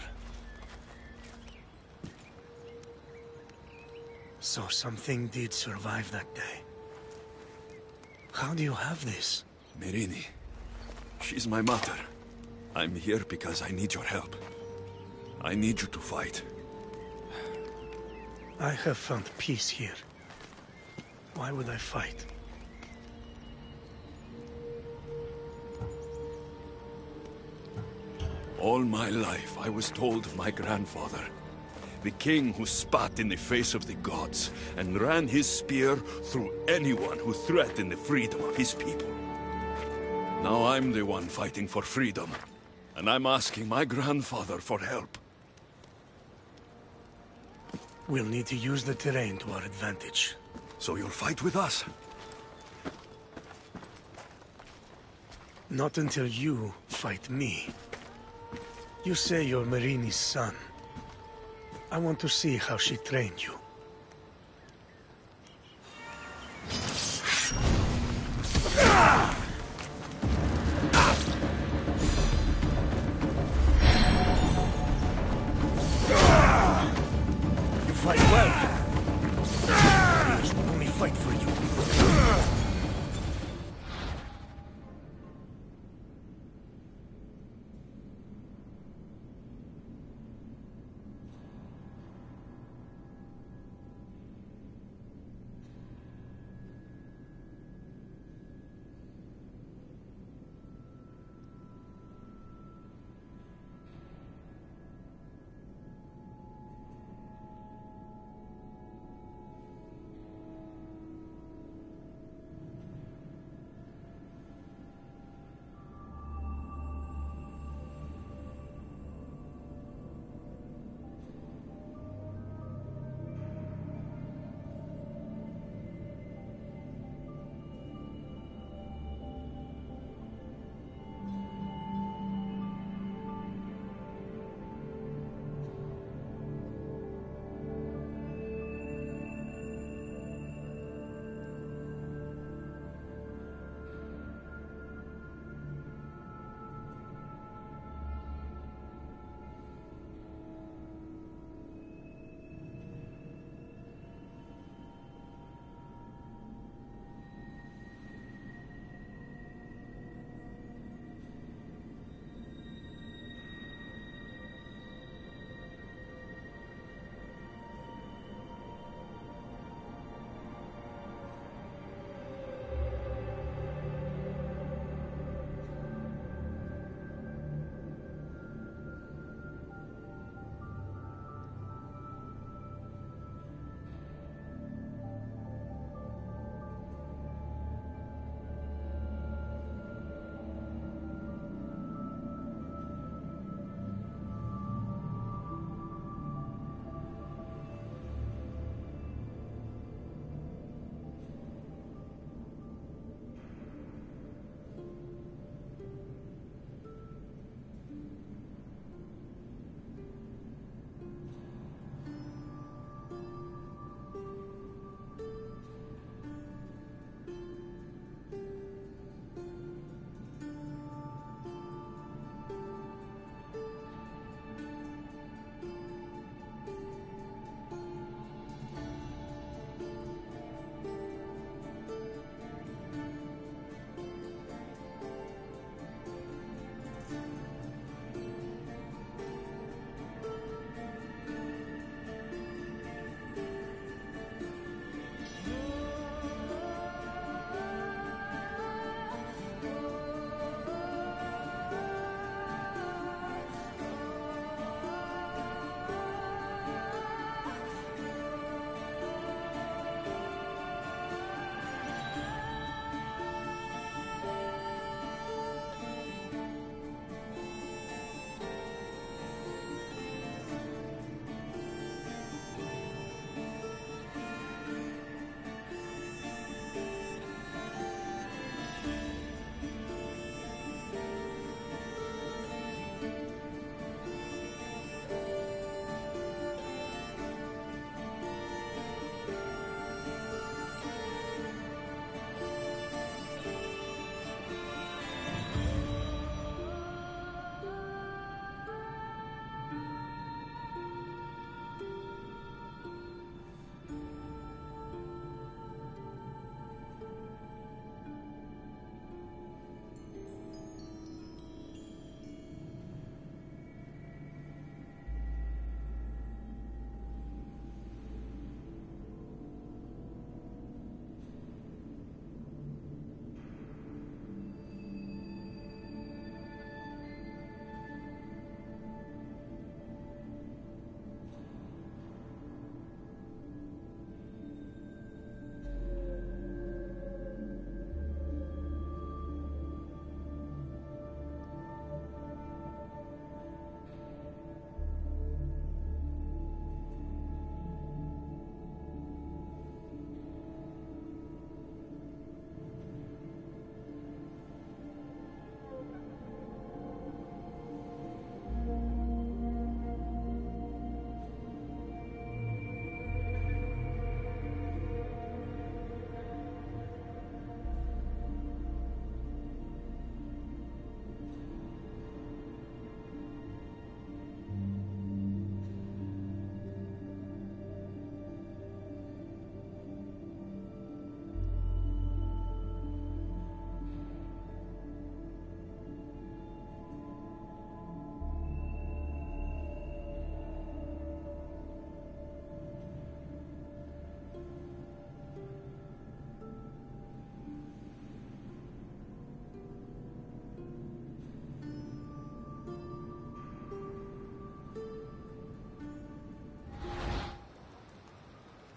So something did survive that day. How do you have this? Myrini. She's my mother. I'm here because I need your help. I need you to fight. I have found peace here. Why would I fight? All my life, I was told of my grandfather, the king who spat in the face of the gods and ran his spear through anyone who threatened the freedom of his people. Now I'm the one fighting for freedom, and I'm asking my grandfather for help. We'll need to use the terrain to our advantage. So you'll fight with us? Not until you fight me. You say you're Myrini's son. I want to see how she trained you. You fight well. Warriors will only fight for you.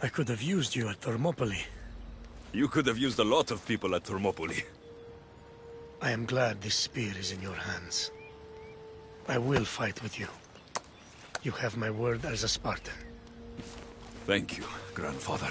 I could have used you at Thermopylae. You could have used a lot of people at Thermopylae. I am glad this spear is in your hands. I will fight with you. You have my word as a Spartan. Thank you, grandfather.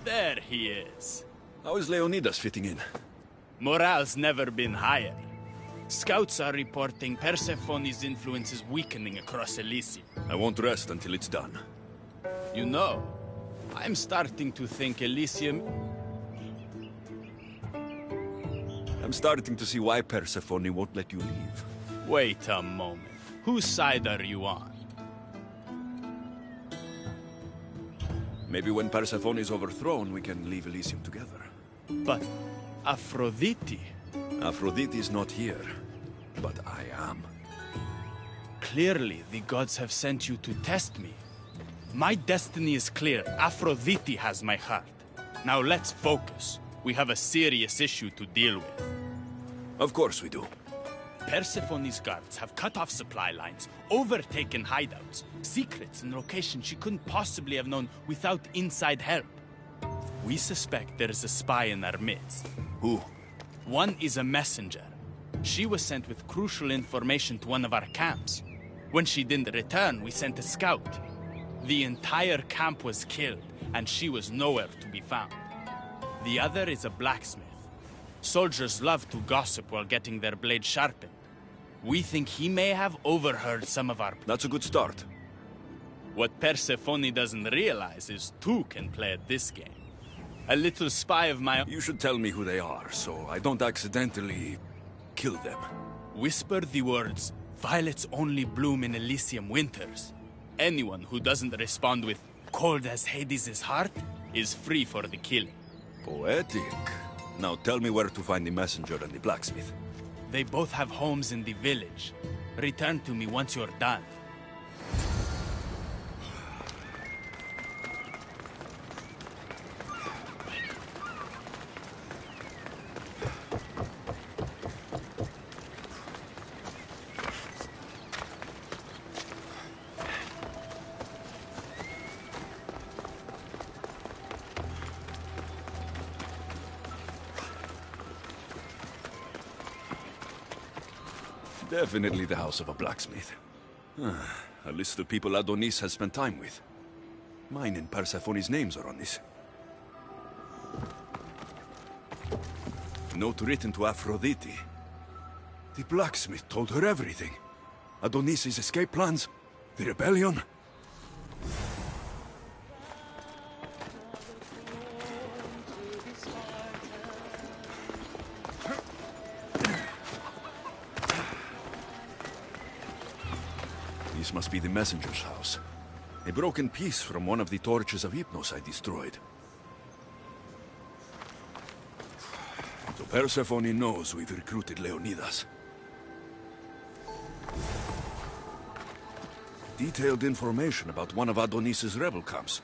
There he is. How is Leonidas fitting in? Morale's never been higher. Scouts are reporting Persephone's influence is weakening across Elysium. I won't rest until it's done. You know, I'm starting to think Elysium... I'm starting to see why Persephone won't let you leave. Wait a moment. Whose side are you on? Maybe when Persephone is overthrown, we can leave Elysium together. But Aphrodite... Aphrodite is not here, but I am. Clearly, the gods have sent you to test me. My destiny is clear. Aphrodite has my heart. Now let's focus. We have a serious issue to deal with. Of course we do. Persephone's guards have cut off supply lines, overtaken hideouts, secrets and locations she couldn't possibly have known without inside help. We suspect there is a spy in our midst. Who? One is a messenger. She was sent with crucial information to one of our camps. When she didn't return, we sent a scout. The entire camp was killed, and she was nowhere to be found. The other is a blacksmith. Soldiers love to gossip while getting their blades sharpened. We think he may have overheard some of our... That's a good start. What Persephone doesn't realize is two can play at this game. A little spy of my... You should tell me who they are, so I don't accidentally... kill them. Whisper the words, "Violets only bloom in Elysium winters." Anyone who doesn't respond with, "Cold as Hades' heart," is free for the killing. Poetic. Now tell me where to find the messenger and the blacksmith. They both have homes in the village. Return to me once you're done. Definitely the house of a blacksmith. A list of people Adonis has spent time with. Mine and Persephone's names are on this. Note written to Aphrodite. The blacksmith told her everything. Adonis' escape plans, the rebellion. This must be the messenger's house. A broken piece from one of the torches of Hypnos I destroyed. So Persephone knows we've recruited Leonidas. Detailed information about one of Adonis's rebel camps.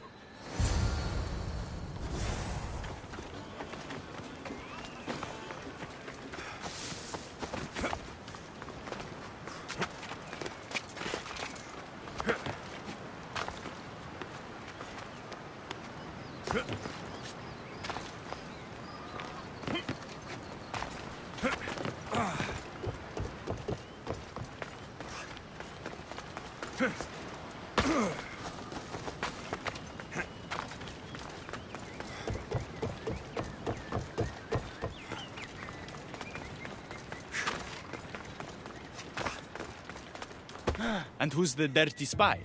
And who's the dirty spy?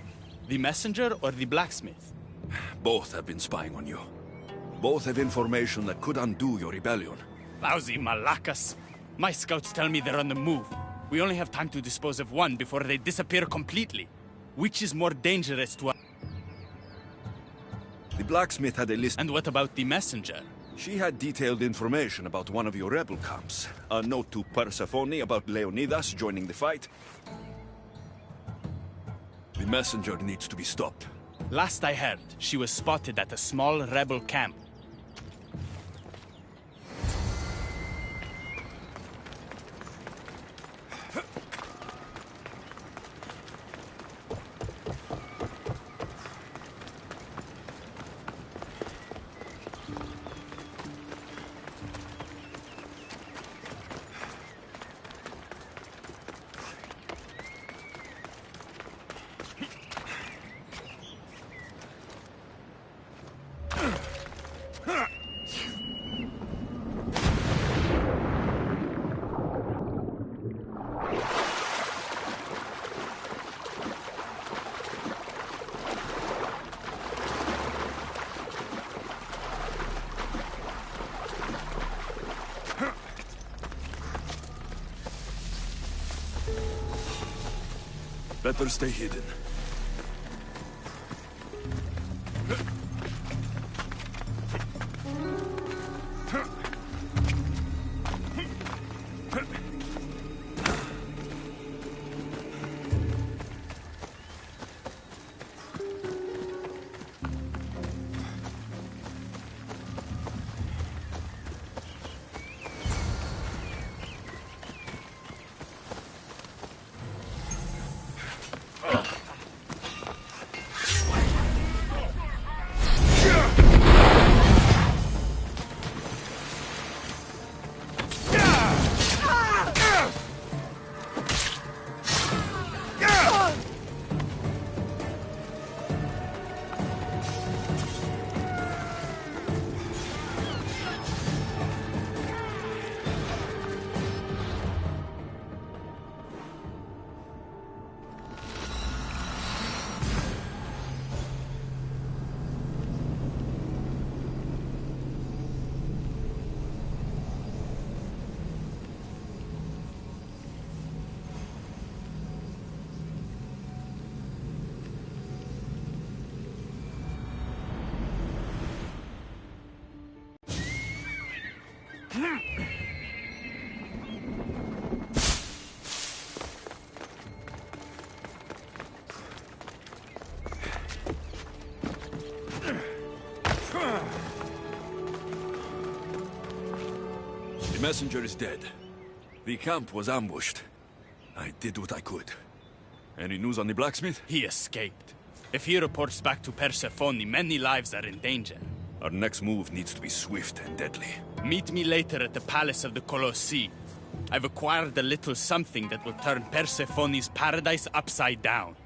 The messenger or the blacksmith? Both have been spying on you. Both have information that could undo your rebellion. Lousy malacas. My scouts tell me they're on the move. We only have time to dispose of one before they disappear completely. Which is more dangerous to us? The blacksmith had a list. And what about the messenger? She had detailed information about one of your rebel camps. A note to Persephone about Leonidas joining the fight. The messenger needs to be stopped. Last I heard, she was spotted at a small rebel camp. Better stay hidden. The messenger is dead. The camp was ambushed. I did what I could. Any news on the blacksmith? He escaped. If he reports back to Persephone, many lives are in danger. Our next move needs to be swift and deadly. Meet me later at the palace of the Colossi. I've acquired a little something that will turn Persephone's paradise upside down.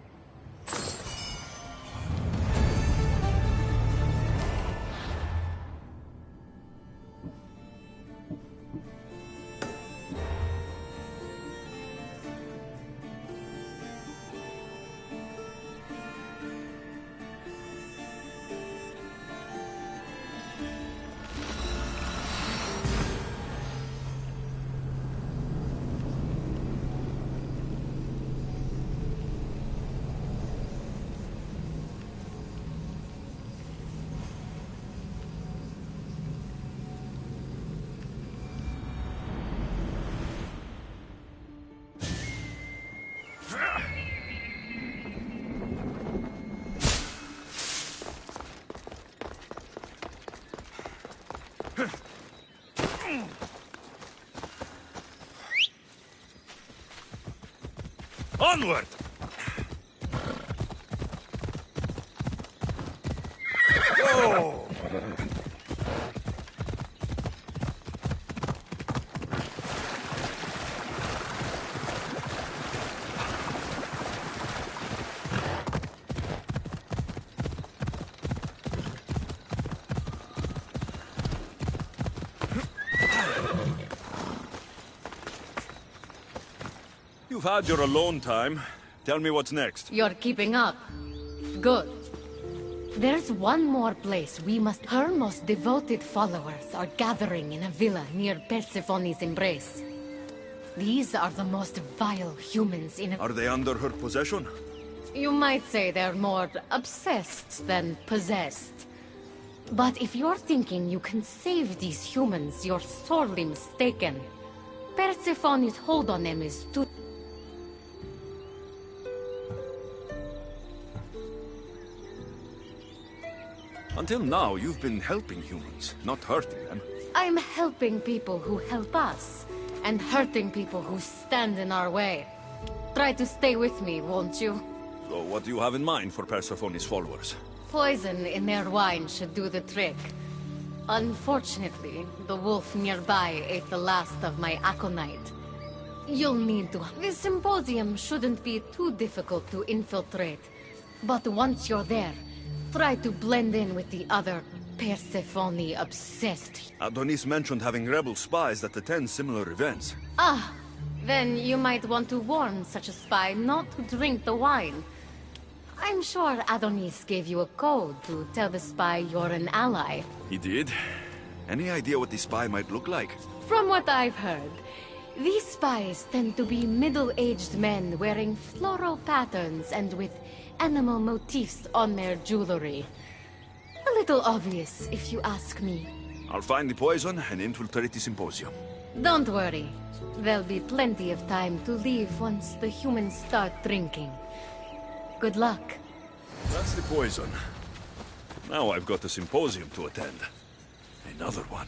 Onward! Whoa! You've had your alone time. Tell me what's next. You're keeping up. Good. There's one more place we must... Her most devoted followers are gathering in a villa near Persephone's embrace. These are the most vile humans in... Are they under her possession? You might say they're more obsessed than possessed. But if you're thinking you can save these humans, you're sorely mistaken. Persephone's hold on them is too... Until now, you've been helping humans, not hurting them. I'm helping people who help us, and hurting people who stand in our way. Try to stay with me, won't you? So what do you have in mind for Persephone's followers? Poison in their wine should do the trick. Unfortunately, the wolf nearby ate the last of my aconite. You'll need to... This symposium shouldn't be too difficult to infiltrate. But once you're there, try to blend in with the other Persephone-obsessed. Adonis mentioned having rebel spies that attend similar events. Ah, then you might want to warn such a spy not to drink the wine. I'm sure Adonis gave you a code to tell the spy you're an ally. He did? Any idea what the spy might look like? From what I've heard, these spies tend to be middle-aged men wearing floral patterns and with animal motifs on their jewelry. A little obvious, if you ask me. I'll find the poison and infiltrate the symposium. Don't worry. There'll be plenty of time to leave once the humans start drinking. Good luck. That's the poison. Now I've got a symposium to attend. Another one.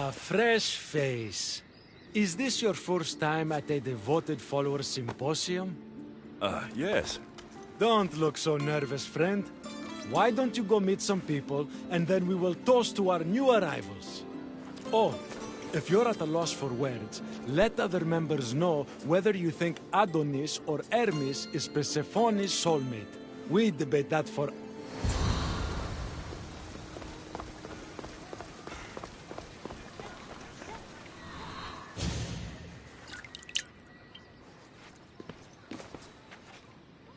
A fresh face. Is this your first time at a devoted follower symposium? Yes. Don't look so nervous, friend. Why don't you go meet some people, and then we will toast to our new arrivals? Oh, if you're at a loss for words, let other members know whether you think Adonis or Hermes is Persephone's soulmate. We debate that for...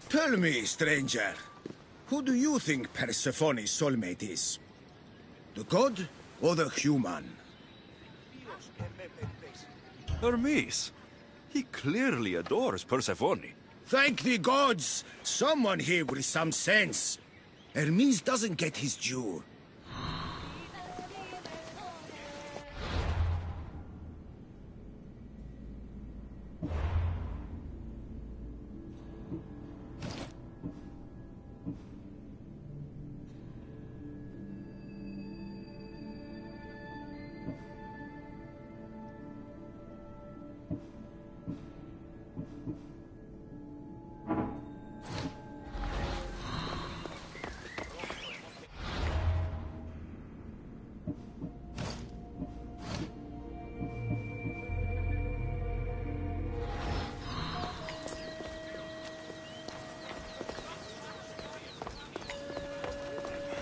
Tell me, stranger, who do you think Persephone's soulmate is? The god or the human? Hermes. He clearly adores Persephone. Thank the gods! Someone here with some sense. Hermes doesn't get his due.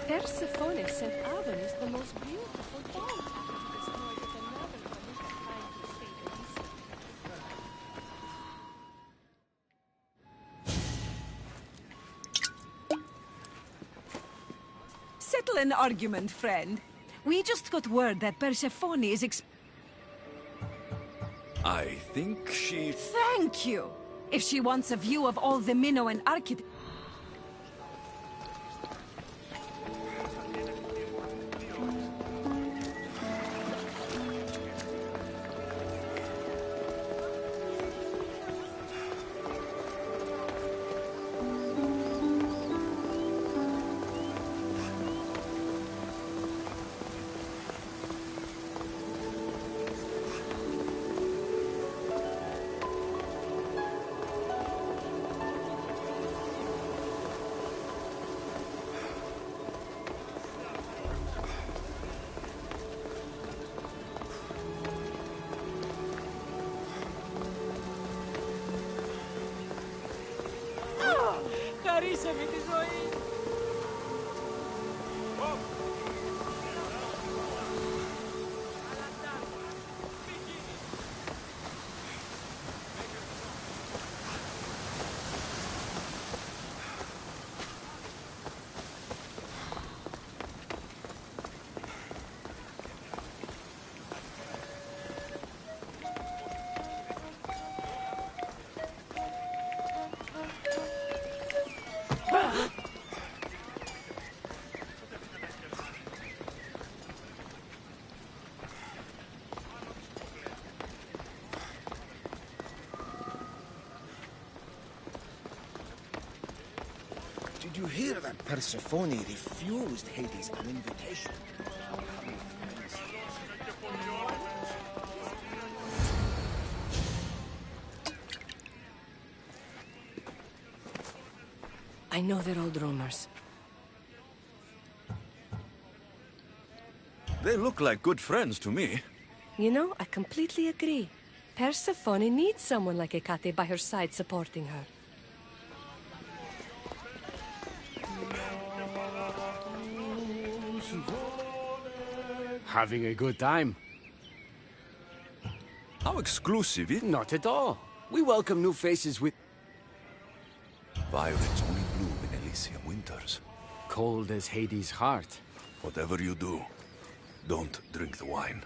Persephone sent Adonis the most beautiful boat. Settle an argument, friend. We just got word that Persephone is I think she... Thank you! If she wants a view of all the Minoan architects... Χαρίσαμε τη ζωή. Did you hear that Persephone refused Hades an invitation? I know they're all rumors. They look like good friends to me. You know, I completely agree. Persephone needs someone like Hecate by her side supporting her. Having a good time? How exclusive, eh? Not at all. We welcome new faces with... Violets only bloom in Elysium winters. Cold as Hades' heart. Whatever you do, don't drink the wine.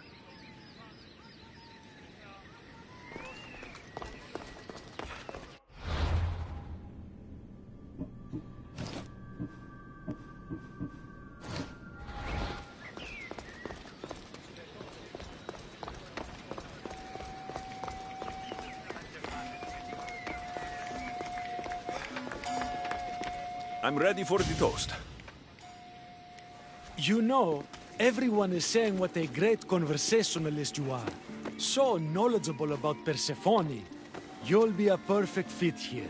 I'm ready for the toast. You know, Everyone is saying what a great conversationalist you are. So knowledgeable about Persephone. You'll be a perfect fit here.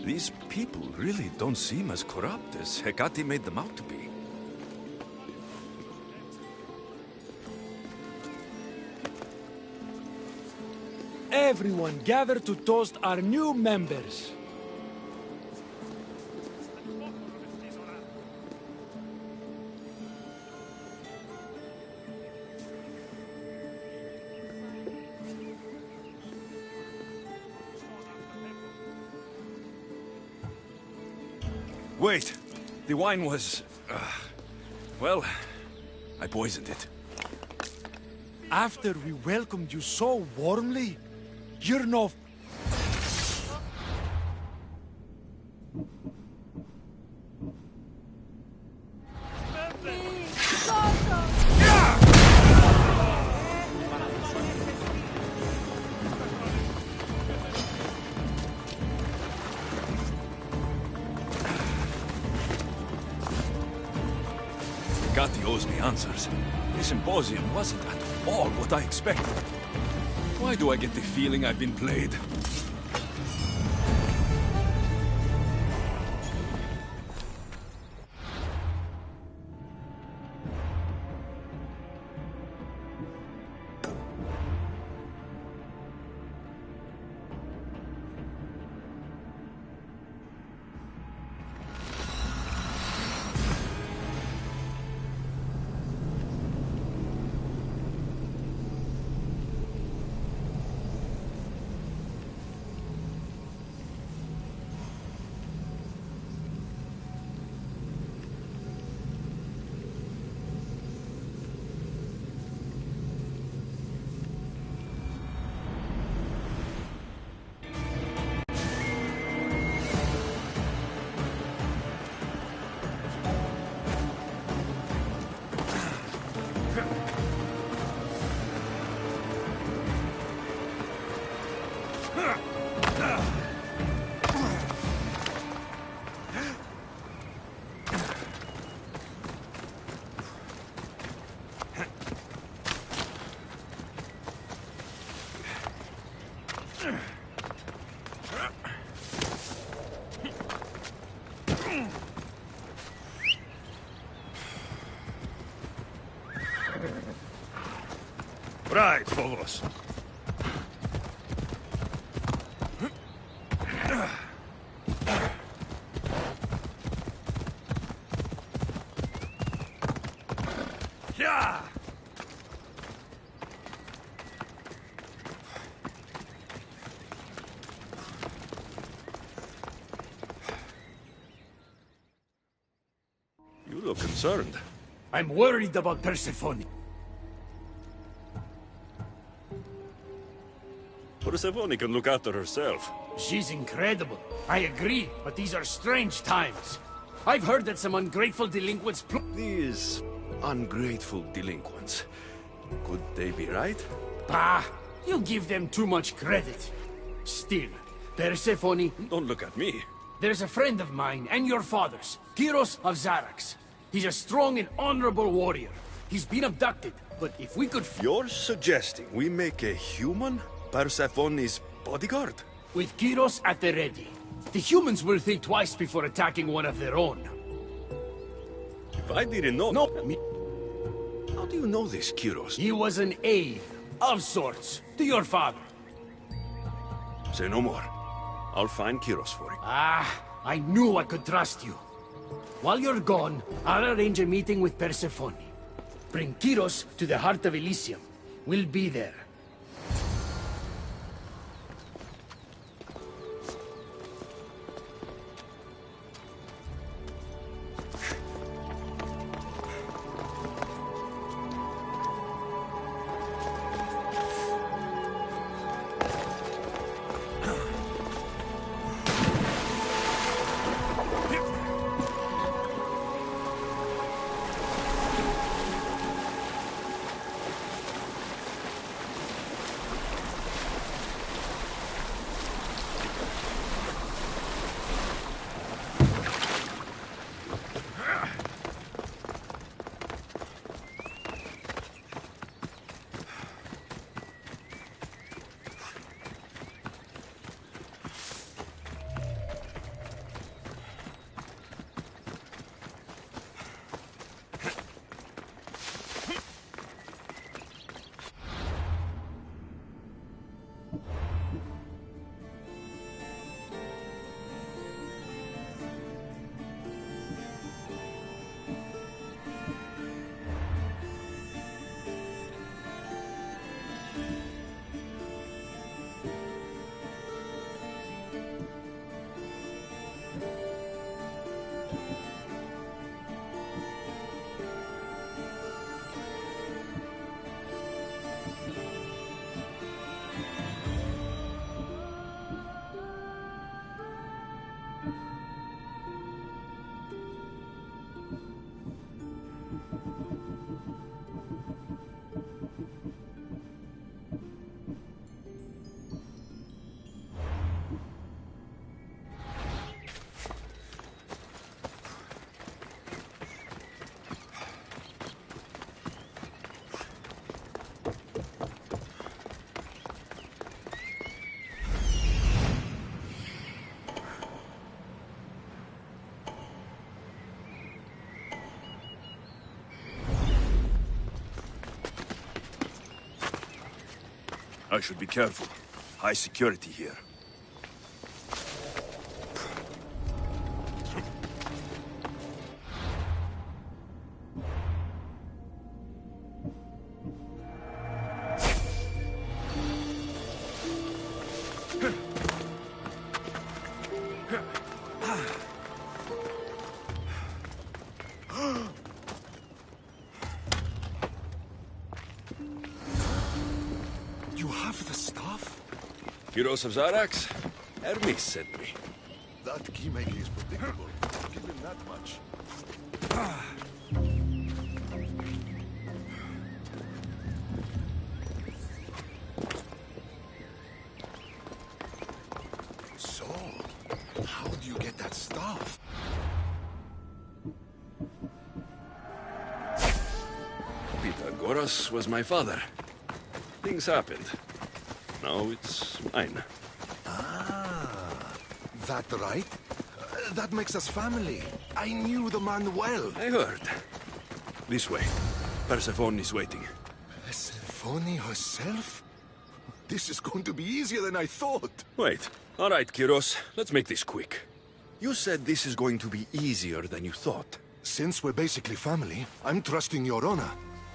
These people really don't seem as corrupt as Hecate made them out to be. Everyone gather to toast our new members. Wait, the wine was... well, I poisoned it. After we welcomed you so warmly, you're no... Hecate owes me answers. The symposium wasn't at all what I expected. Why do I get the feeling I've been played? Right, Phobos. Yeah! You look concerned. I'm worried about Persephone. Persephone can look after herself. She's incredible. I agree, but these are strange times. I've heard that some ungrateful delinquents... These ungrateful delinquents. Could they be right? Bah! You give them too much credit. Still, Persephone... Don't look at me. There's a friend of mine, and your father's, Kyros of Xarax. He's a strong and honorable warrior. He's been abducted, but if we could... You're suggesting we make a human Persephone's bodyguard? With Kyros at the ready. The humans will think twice before attacking one of their own. If I didn't know... No, How do you know this, Kyros? he was an aide, of sorts, to your father. Say no more. I'll find Kyros for you. Ah, I knew I could trust you. While you're gone, I'll arrange a meeting with Persephone. Bring Kyros to the heart of Elysium. We'll be there. I should be careful. High security here. You have the staff? Heroes of Zarax? Hermes sent me. That keymaker is predictable. Give him that much. So, how do you get that staff? Pythagoras was my father. Things happened. Now it's mine. Ah, that right? That makes us family. I knew the man well. I heard. This way. Persephone is waiting. Persephone herself? This is going to be easier than I thought. Wait. All right, Kyros. Let's make this quick. You said this is going to be easier than you thought. Since we're basically family, I'm trusting your honor.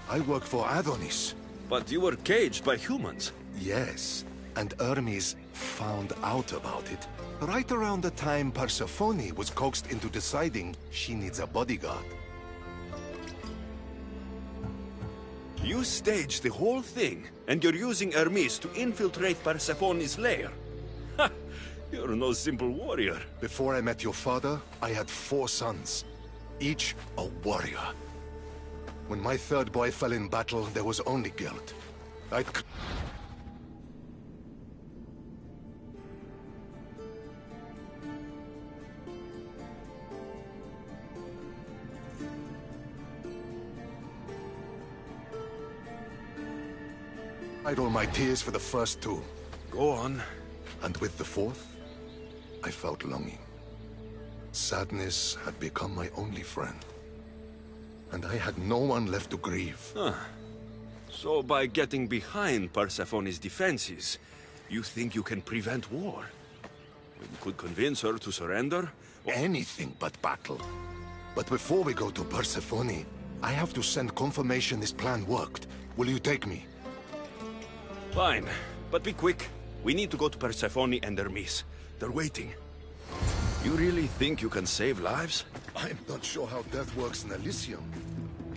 I work for Adonis. But you were caged by humans. Yes, and Hermes found out about it. Right around the time Persephone was coaxed into deciding she needs a bodyguard. You staged the whole thing, and you're using Hermes to infiltrate Persephone's lair. Ha! You're no simple warrior. Before I met your father, I had 4 sons, each a warrior. When my third boy fell in battle, there was only guilt. I'd all my tears for the first 2. Go on. And with the 4th, I felt longing. Sadness had become my only friend. And I had no one left to grieve. Huh. So by getting behind Persephone's defenses, you think you can prevent war? You could convince her to surrender? Anything but battle. But before we go to Persephone, I have to send confirmation this plan worked. Will you take me? Fine, but be quick. We need to go to Persephone and Hermes. They're waiting. You really think you can save lives? I'm not sure how death works in Elysium,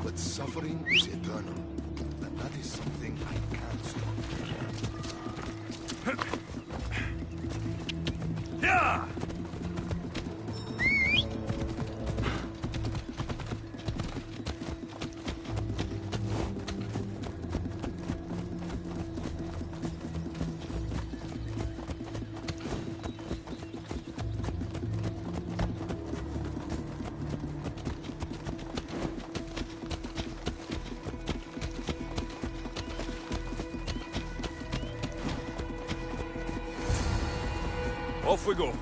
but suffering is eternal, and that is something I can't stop. Yeah! Off we go.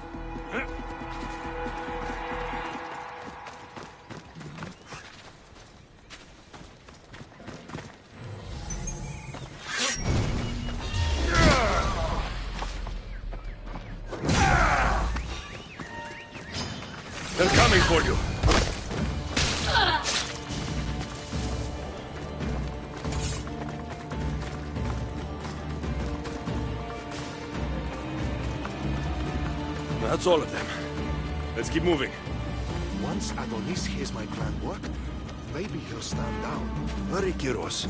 They're coming for you. That's all of them. Let's keep moving. Once Adonis hears my plan worked, maybe he'll stand down. Hurry, Kyros.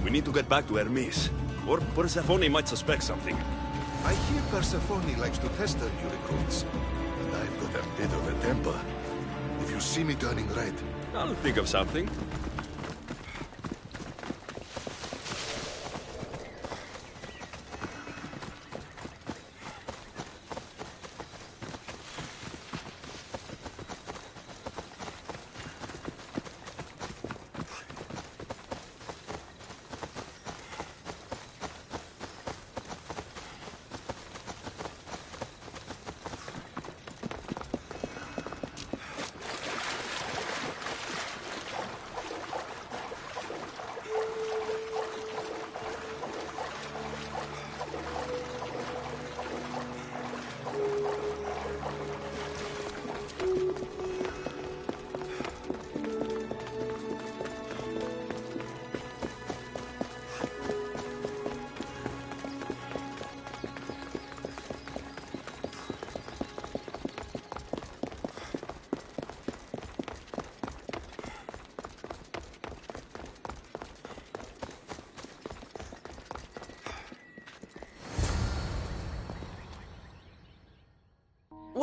We need to get back to Hermes. Or Persephone might suspect something. I hear Persephone likes to test her new recruits. And I've got a bit of a temper. If you see me turning red... I'll think of something.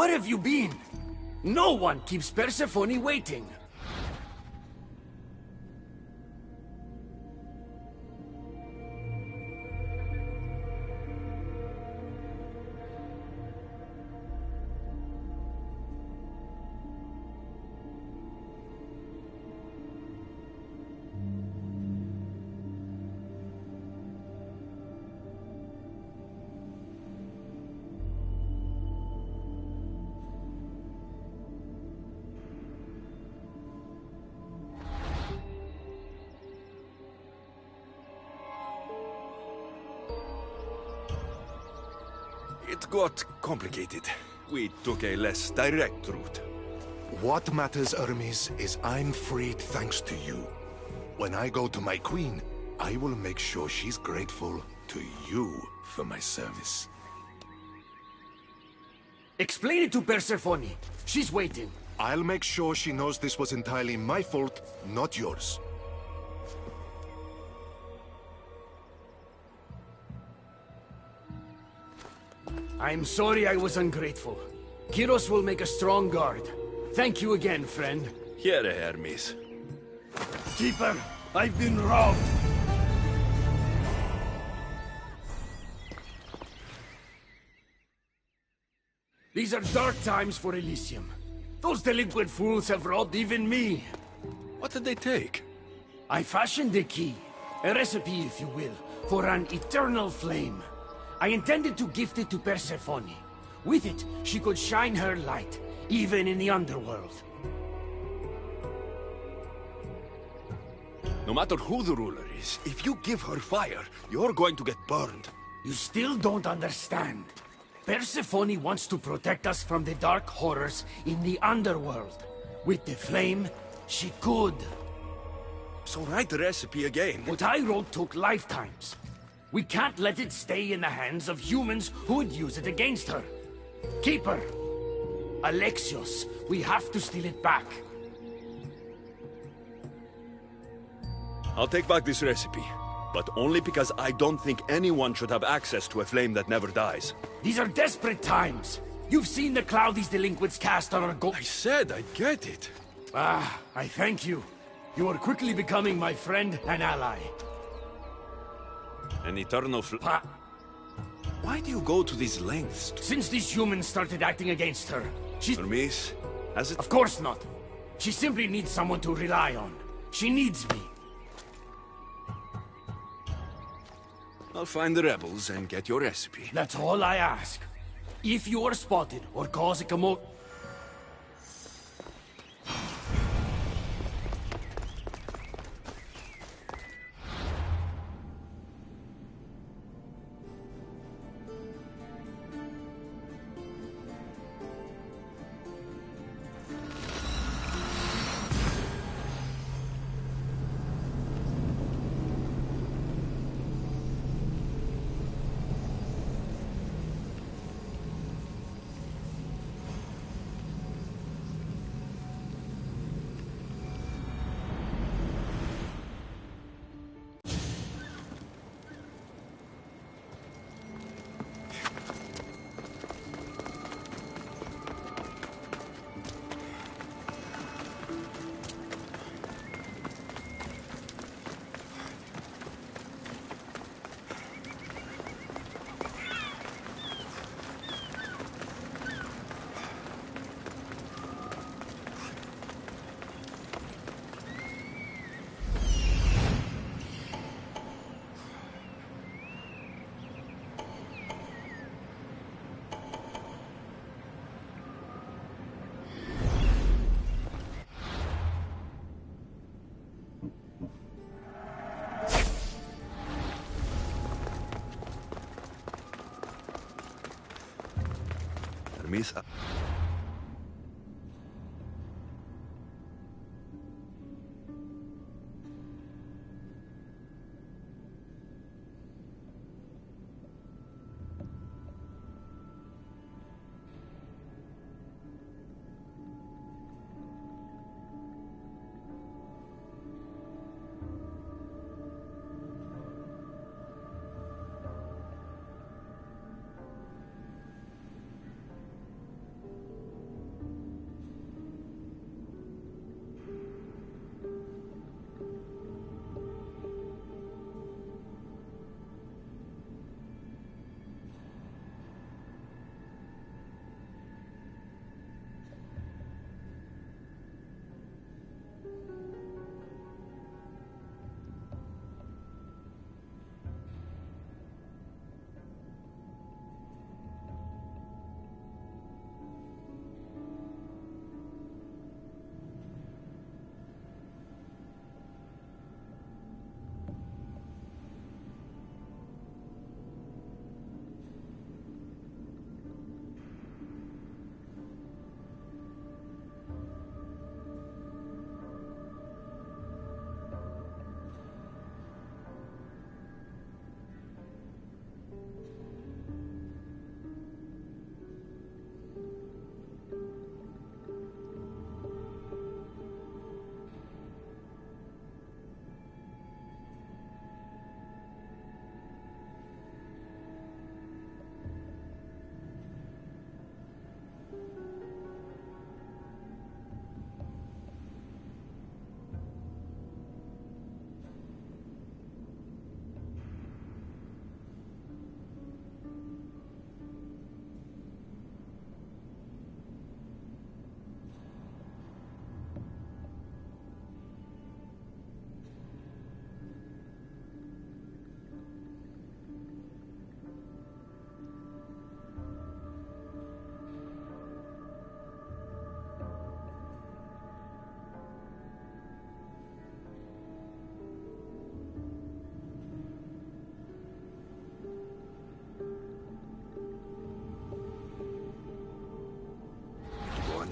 Where have you been? No one keeps Persephone waiting. It got complicated. We took a less direct route. What matters, Hermes, is I'm freed thanks to you. When I go to my queen, I will make sure she's grateful to you for my service. Explain it to Persephone. She's waiting. I'll make sure she knows this was entirely my fault, not yours. I'm sorry I was ungrateful. Kyros will make a strong guard. Thank you again, friend. Here, Hermes. Keeper, I've been robbed. These are dark times for Elysium. Those delinquent fools have robbed even me. What did they take? I fashioned a key, a recipe if you will, for an eternal flame. I intended to gift it to Persephone. With it, she could shine her light, even in the underworld. No matter who the ruler is, if you give her fire, you're going to get burned. You still don't understand. Persephone wants to protect us from the dark horrors in the underworld. With the flame, she could. So write the recipe again. What I wrote took lifetimes. We can't let it stay in the hands of humans who would use it against her. Keeper! Alexios, we have to steal it back. I'll take back this recipe, but only because I don't think anyone should have access to a flame that never dies. These are desperate times. You've seen the cloud these delinquents cast on our I said I'd get it. Ah, I thank you. You are quickly becoming my friend and ally. An eternal Why do you go to these lengths? Since these humans started acting against her, she's... Hermes, has it... Of course not. She simply needs someone to rely on. She needs me. I'll find the rebels and get your recipe. That's all I ask. If you are spotted or cause a commotion... Hermes...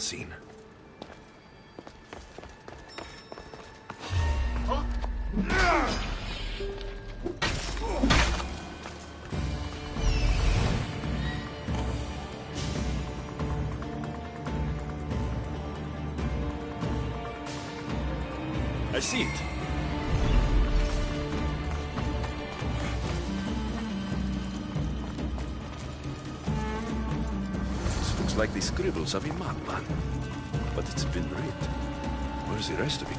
unseen. I see it. This looks like the scribbles of a madman. But it's been read. Where's the rest of it?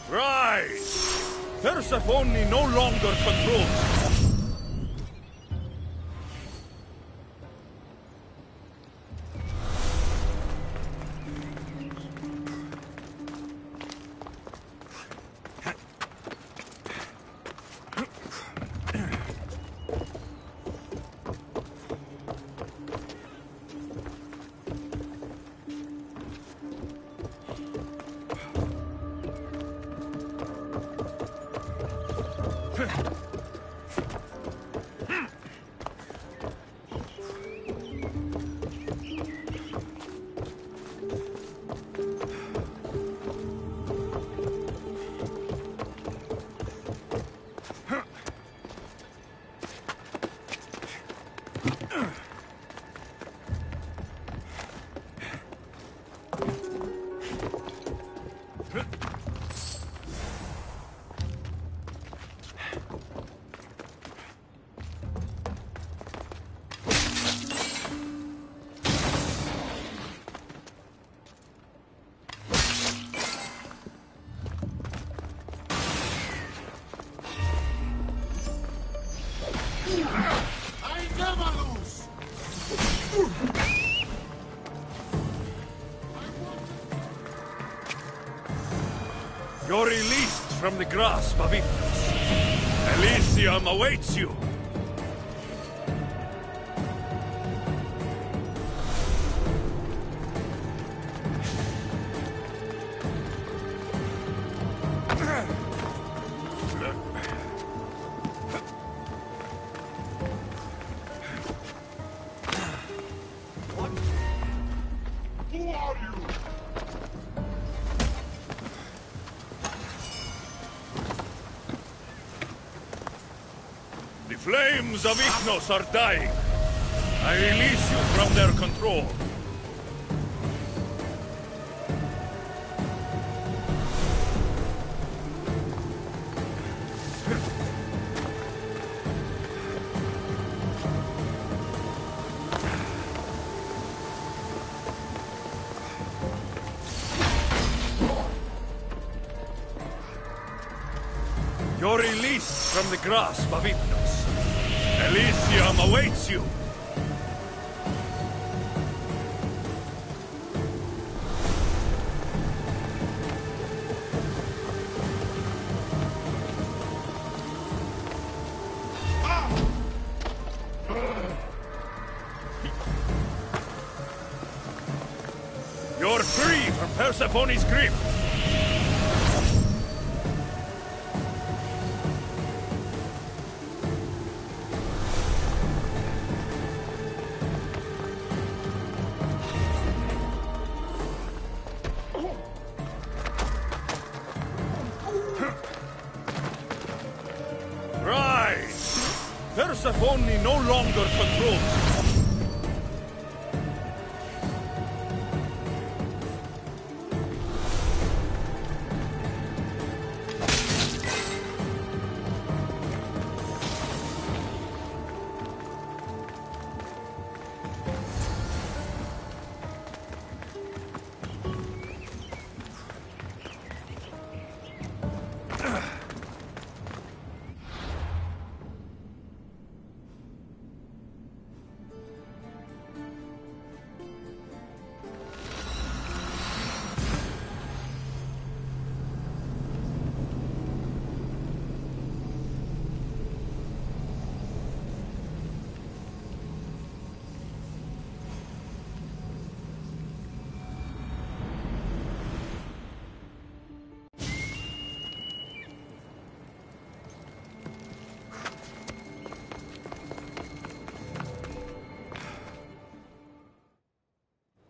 Rise! Persephone no longer controls. You're released from the grasp of Ignis. Elysium awaits you. Who are you? The flames of Ignos are dying. I release you from their control. You're released from the grasp of Ignos. Elysium awaits you. You're free from Persephone's grip. Persephone no longer controls you.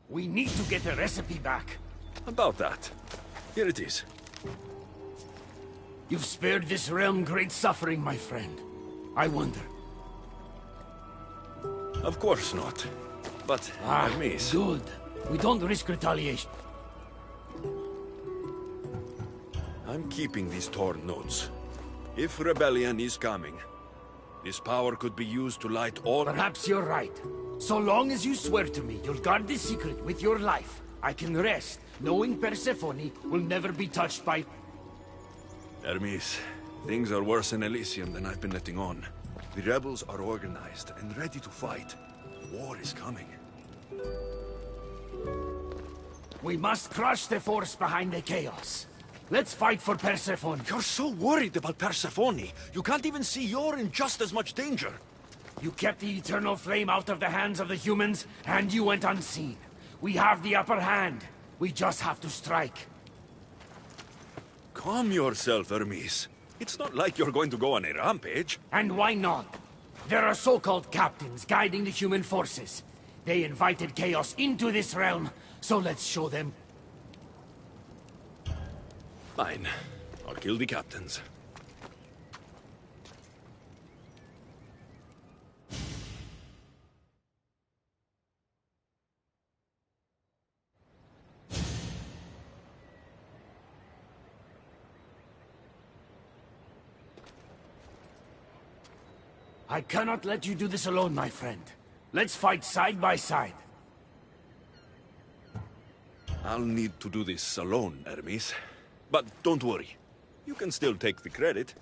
We need to get the recipe back. About that. Here it is. You've spared this realm great suffering, my friend. I wonder. Of course not. But, Hermes... Good. We don't risk retaliation. I'm keeping these torn notes. If rebellion is coming, this power could be used to light all... Perhaps you're right. So long as you swear to me you'll guard this secret with your life, I can rest, knowing Persephone will never be touched by... Hermes, things are worse in Elysium than I've been letting on. The rebels are organized and ready to fight. War is coming. We must crush the force behind the chaos. Let's fight for Persephone. You're so worried about Persephone. You can't even see you're in just as much danger. You kept the eternal flame out of the hands of the humans, and you went unseen. We have the upper hand. We just have to strike. Calm yourself, Hermes. It's not like you're going to go on a rampage. And why not? There are so-called captains guiding the human forces. They invited chaos into this realm, so let's show them. Fine. I'll kill the captains. I cannot let you do this alone, my friend. Let's fight side by side. I'll need to do this alone, Hermes. But don't worry. You can still take the credit.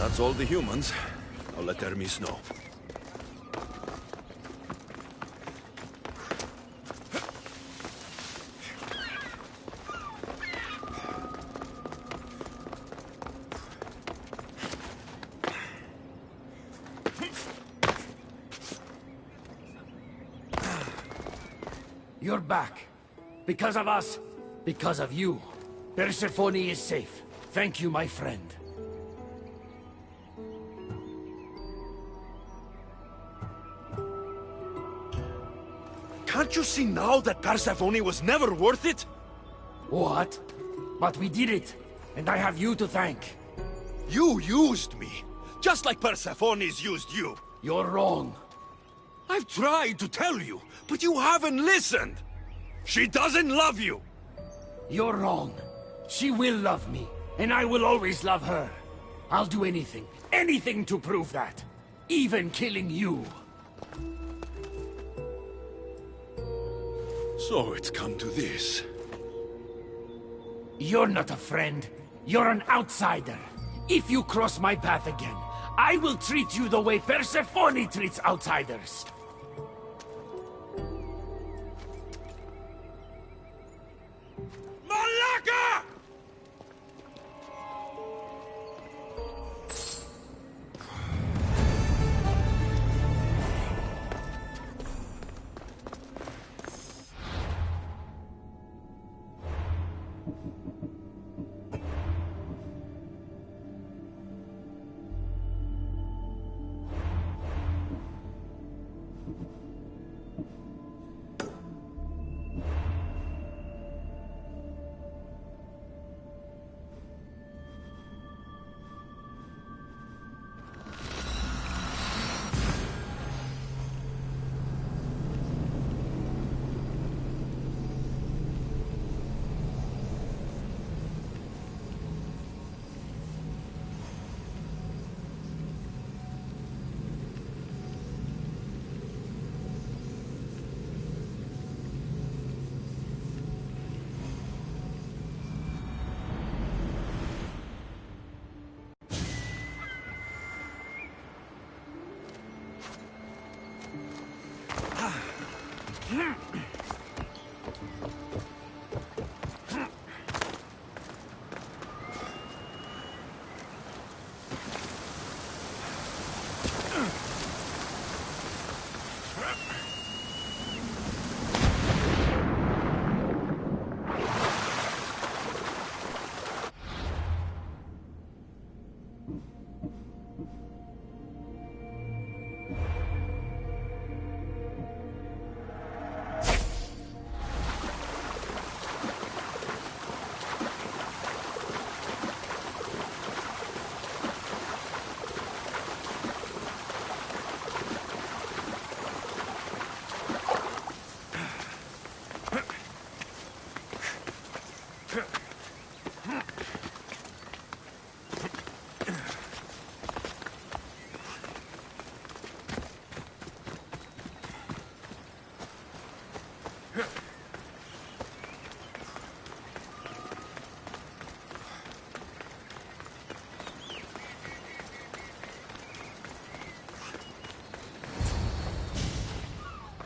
that's all the humans. I'll let Hermes know. You're back. Because of us. Because of you. Persephone is safe. Thank you, my friend. Can't you see now that Persephone was never worth it? What? But we did it. And I have you to thank. You used me. Just like Persephone's used you. You're wrong. I've tried to tell you, but you haven't listened. She doesn't love you. You're wrong. She will love me, and I will always love her. I'll do anything, anything to prove that. Even killing you. So it's come to this. You're not a friend. You're an outsider. If you cross my path again, I will treat you the way Persephone treats outsiders. Malaka!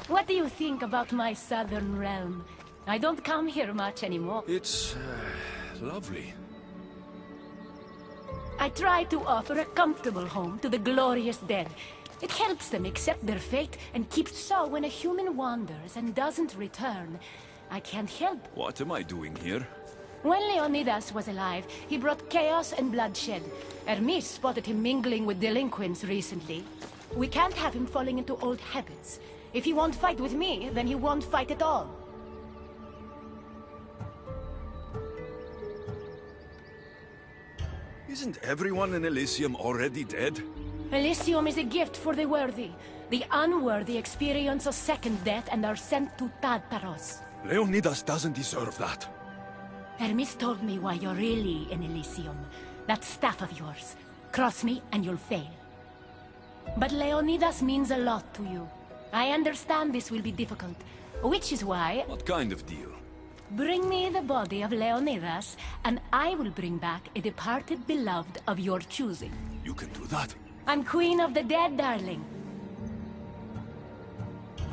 What do you think about my southern realm? I don't come here much anymore. It's lovely. I try to offer a comfortable home to the glorious dead. It helps them accept their fate and keeps so when a human wanders and doesn't return. I can't help. What am I doing here? When Leonidas was alive, he brought chaos and bloodshed. Hermes spotted him mingling with delinquents recently. We can't have him falling into old habits. If he won't fight with me, then he won't fight at all. Isn't everyone in Elysium already dead? Elysium is a gift for the worthy. The unworthy experience a second death and are sent to Tartaros. Leonidas doesn't deserve that. Hermes told me why you're really in Elysium. That staff of yours. Cross me and you'll fail. But Leonidas means a lot to you. I understand this will be difficult, which is why... What kind of deal? Bring me the body of Leonidas, and I will bring back a departed beloved of your choosing. You can do that? I'm queen of the dead, darling.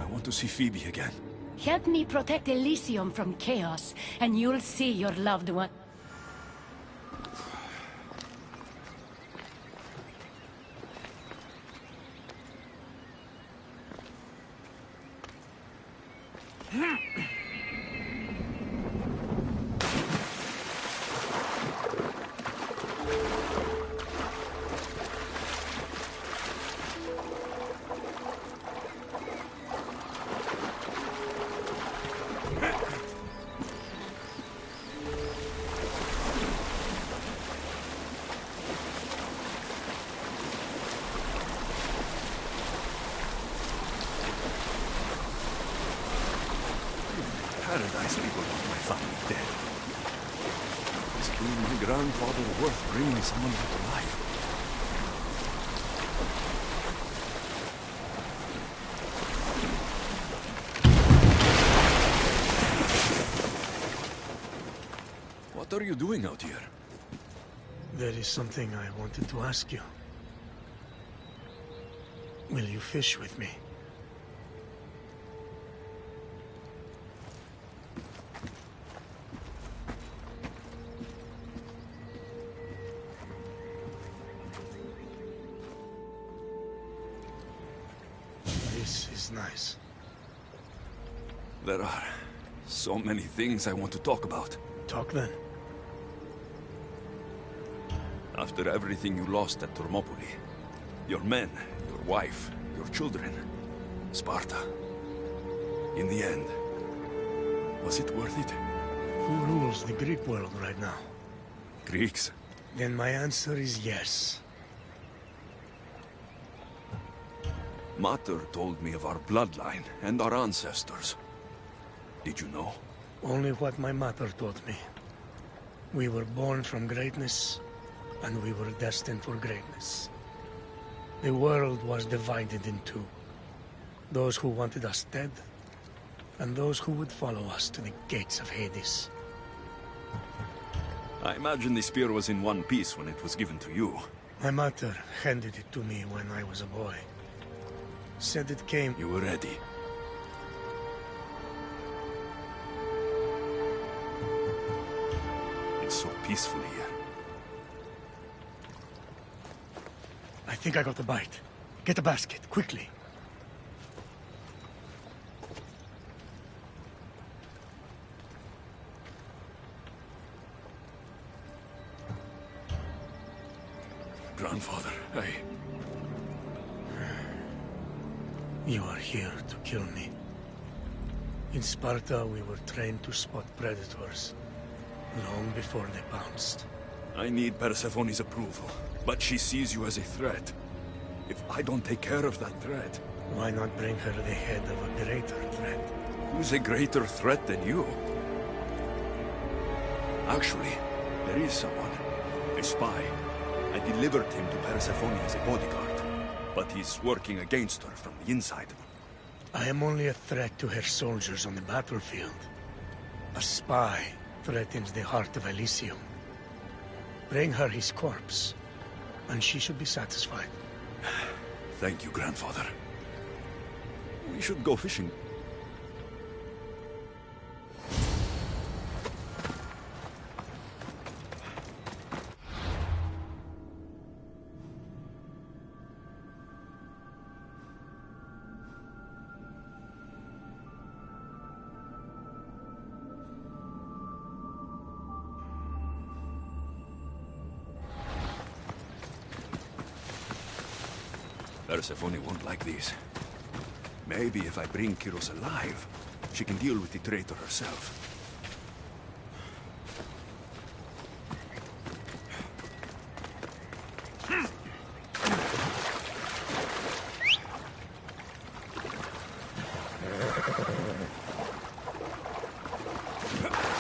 I want to see Phoebe again. Help me protect Elysium from chaos, and you'll see your loved one. Paradise people want my family dead. Is killing my grandfather worth bringing someone back to life? What are you doing out here? There is something I wanted to ask you. Will you fish with me? This is nice. There are so many things I want to talk about. Talk then. After everything you lost at Thermopylae, your men, your wife, your children, Sparta, in the end, was it worth it? Who rules the Greek world right now? Greeks? Then my answer is yes. Mater told me of our bloodline and our ancestors. Did you know? Only what my mother taught me. We were born from greatness, and we were destined for greatness. The world was divided in two. Those who wanted us dead, and those who would follow us to the gates of Hades. I imagine the spear was in one piece when it was given to you. My mother handed it to me when I was a boy. Said it came... You were ready. It's so peaceful here. I think I got a bite. Get a basket, quickly. Grandfather, You are here to kill me. In Sparta, we were trained to spot predators, long before they pounced. I need Persephone's approval, but she sees you as a threat. If I don't take care of that threat... Why not bring her the head of a greater threat? Who's a greater threat than you? Actually, there is someone. A spy. I delivered him to Persephone as a bodyguard. But he's working against her from the inside. I am only a threat to her soldiers on the battlefield. A spy threatens the heart of Elysium. Bring her his corpse, and she should be satisfied. Thank you, grandfather. We should go fishing. Persephone won't like these. Maybe if I bring Kyros alive, she can deal with the traitor herself.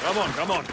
Come on, come on.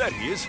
There he is.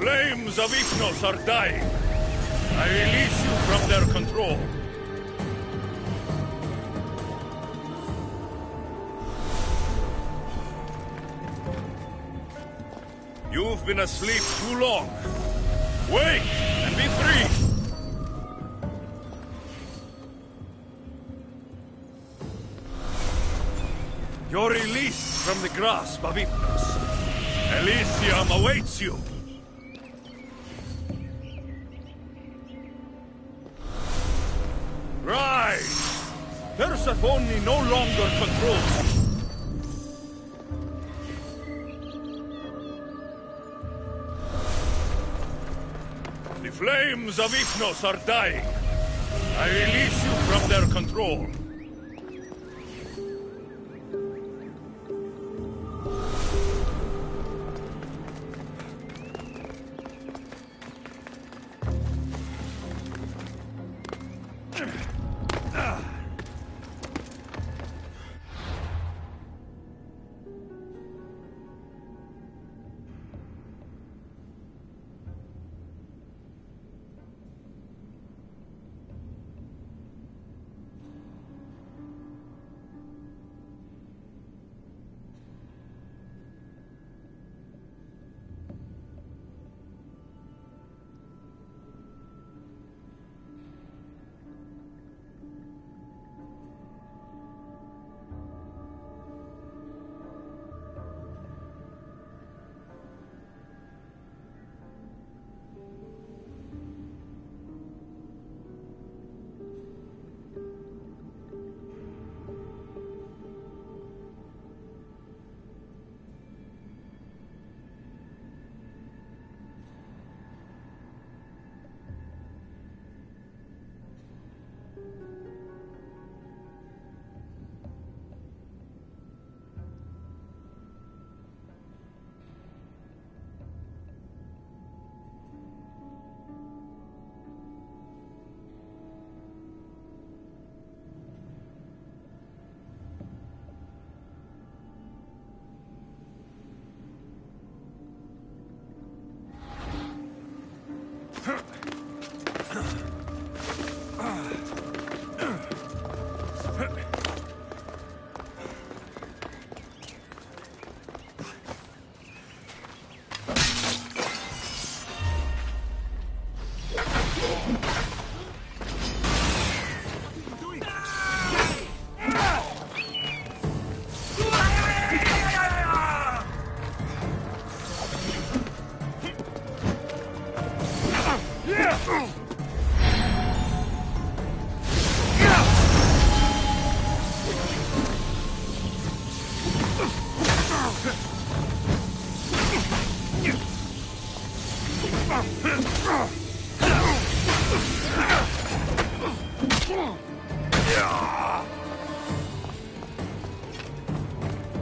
Flames of Hypnos are dying. I release you from their control. You've been asleep too long. Wake and be free! You're released from the grasp of Hypnos. Elysium awaits you! Rise! Persephone no longer controls you. The flames of Hypnos are dying. I release you from their control.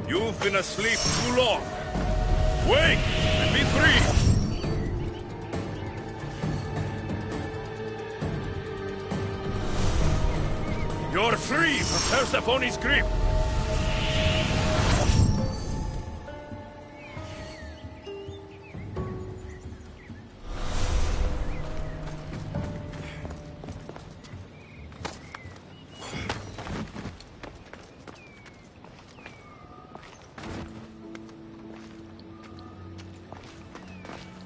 You've been asleep too long. Wake and be free! You're free from Persephone's grip!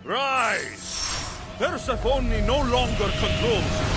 Rise! Persephone no longer controls you.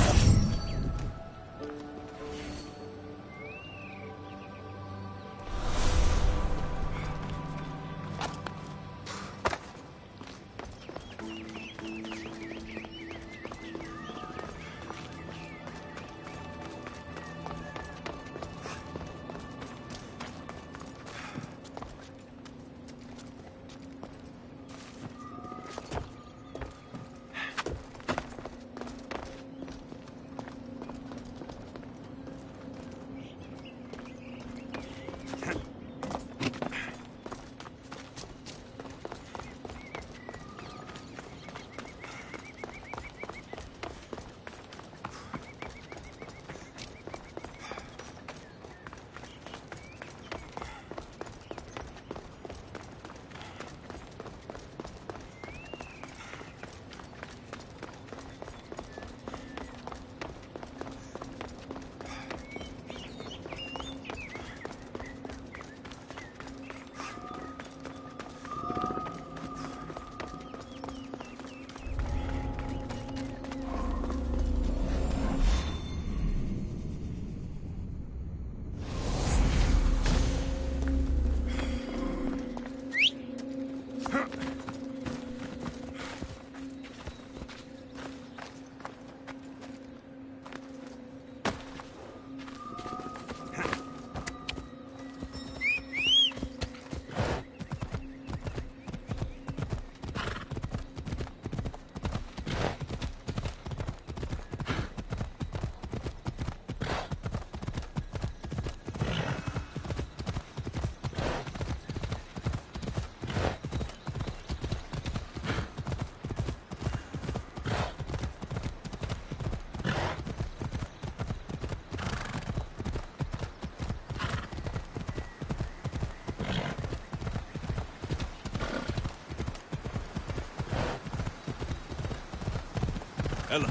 Ella.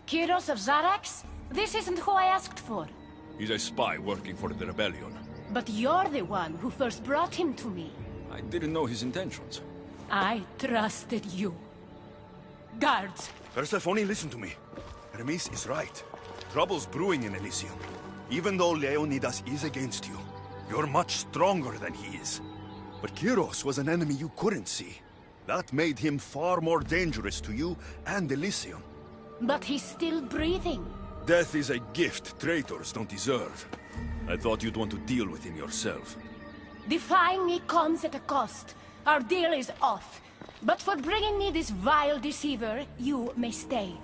Kyros of Zarax? This isn't who I asked for. He's a spy working for the rebellion. But you're the one who first brought him to me. I didn't know his intentions. I trusted you. Guards! Persephone, listen to me. Hermes is right. Trouble's brewing in Elysium. Even though Leonidas is against you, you're much stronger than he is. But Kyros was an enemy you couldn't see. That made him far more dangerous to you and Elysium. But he's still breathing. Death is a gift traitors don't deserve. I thought you'd want to deal with him yourself. Defying me comes at a cost. Our deal is off. But for bringing me this vile deceiver, you may stay.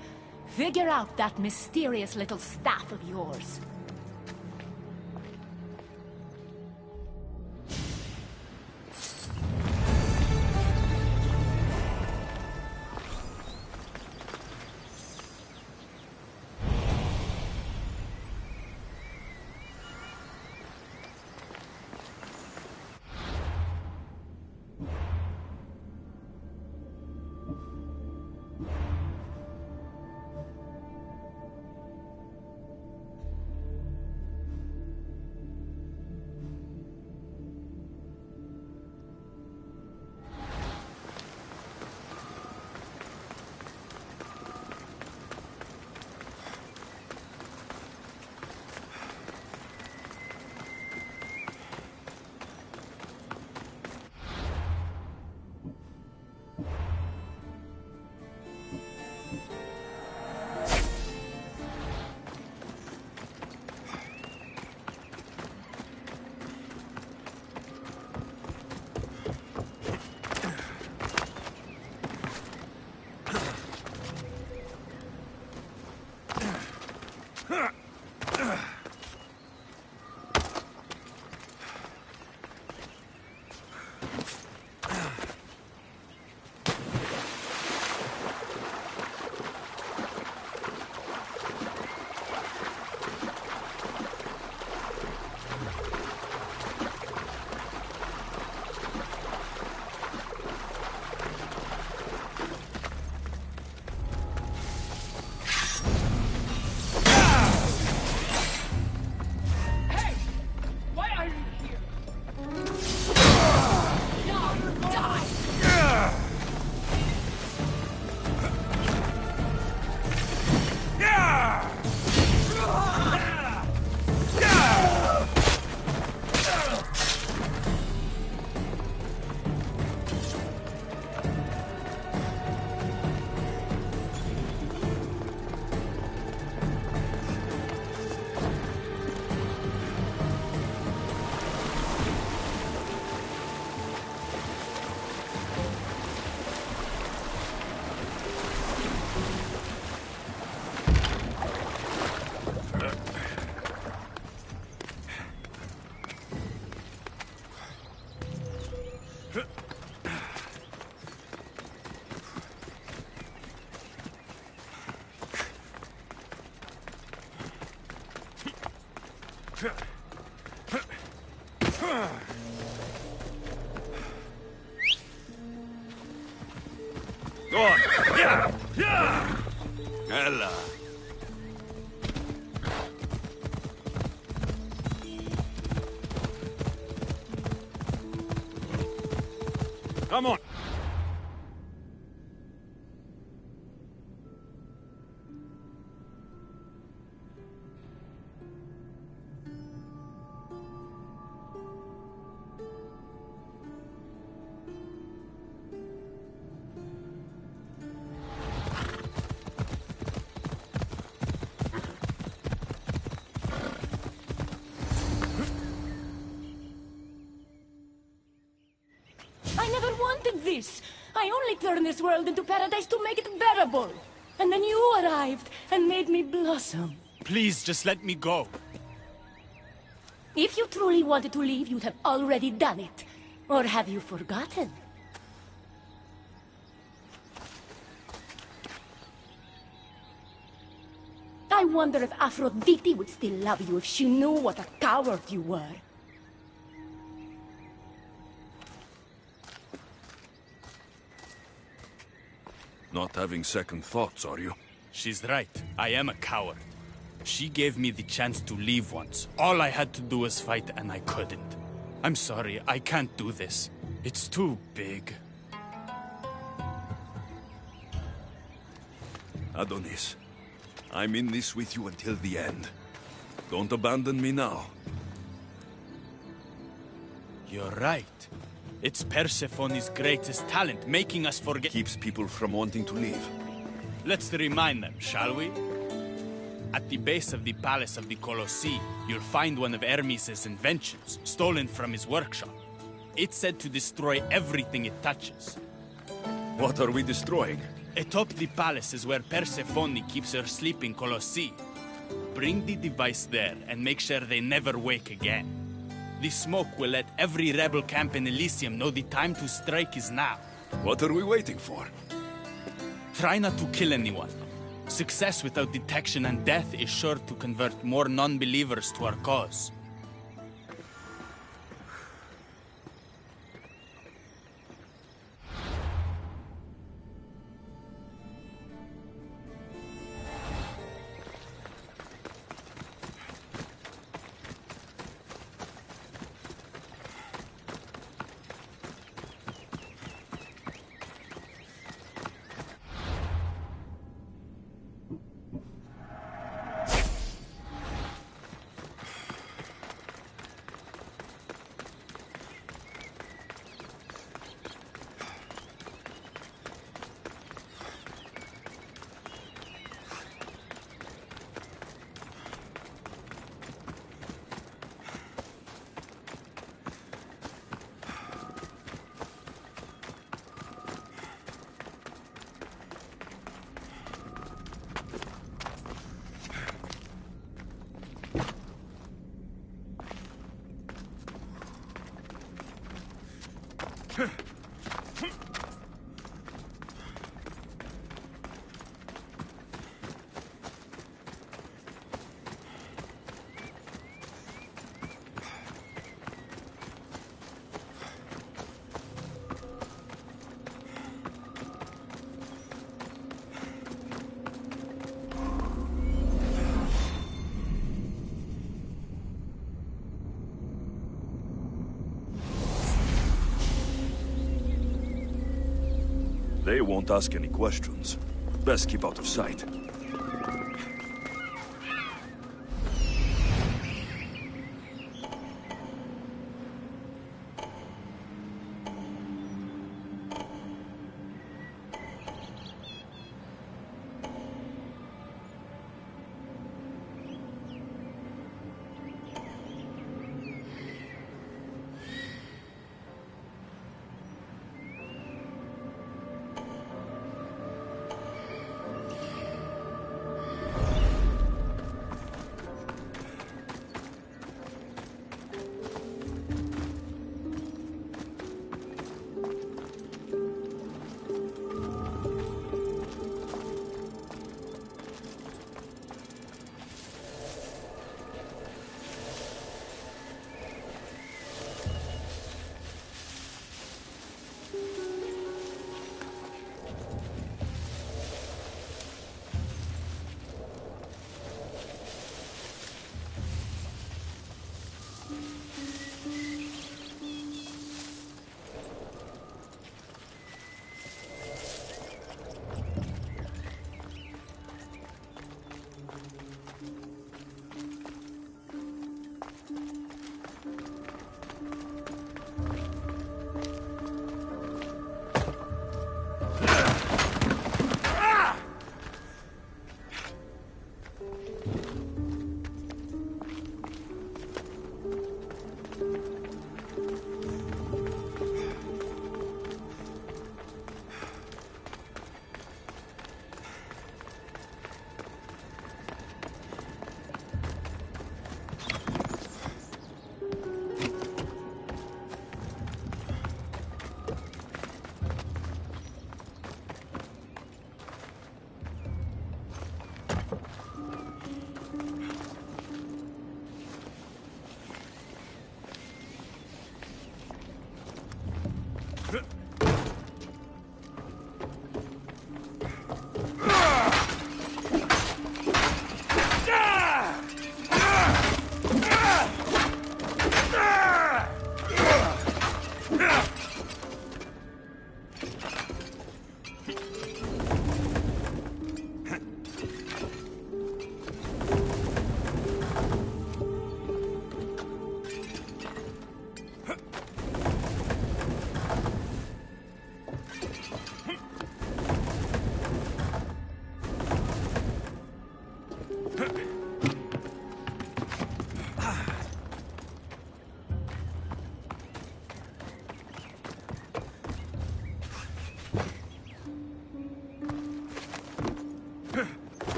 Figure out that mysterious little staff of yours. Go on. Yeah! Yeah! Ella. Come on. I never wanted this. I only turned this world into paradise to make it bearable. And then you arrived and made me blossom. Please, just let me go. If you truly wanted to leave, you'd have already done it. Or have you forgotten? I wonder if Aphrodite would still love you if she knew what a coward you were. Not having second thoughts, are you? She's right. I am a coward. She gave me the chance to leave once. All I had to do was fight, and I couldn't. I'm sorry, I can't do this. It's too big. Adonis, I'm in this with you until the end. Don't abandon me now. You're right. It's Persephone's greatest talent, making us forget... Keeps people from wanting to leave. Let's remind them, shall we? At the base of the Palace of the Colossi, you'll find one of Hermes' inventions, stolen from his workshop. It's said to destroy everything it touches. What are we destroying? Atop the palace is where Persephone keeps her sleeping Colossi. Bring the device there and make sure they never wake again. The smoke will let every rebel camp in Elysium know the time to strike is now. What are we waiting for? Try not to kill anyone. Success without detection and death is sure to convert more non-believers to our cause. They won't ask any questions. Best keep out of sight.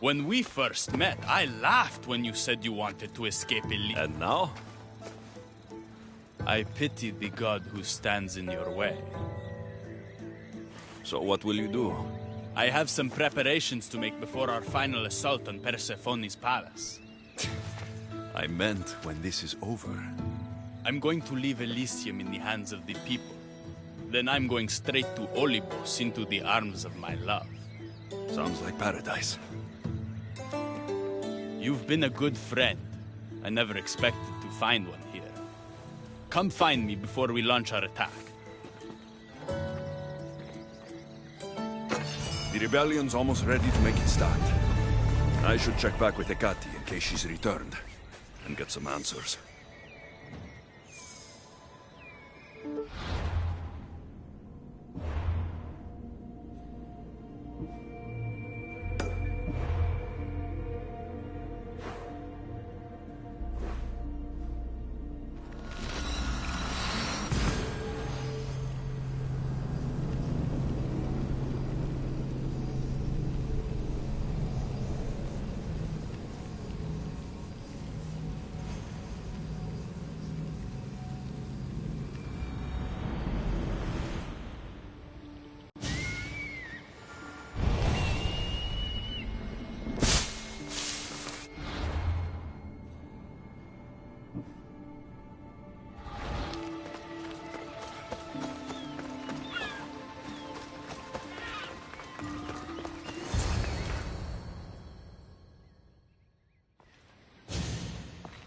When we first met, I laughed when you said you wanted to escape Elysium. And now? I pity the god who stands in your way. So what will you do? I have some preparations to make before our final assault on Persephone's palace. I meant when this is over. I'm going to leave Elysium in the hands of the people. Then I'm going straight to Olibos, into the arms of my love. Sounds like paradise. You've been a good friend. I never expected to find one here. Come find me before we launch our attack. The rebellion's almost ready to make its start. I should check back with Hecate in case she's returned, and get some answers.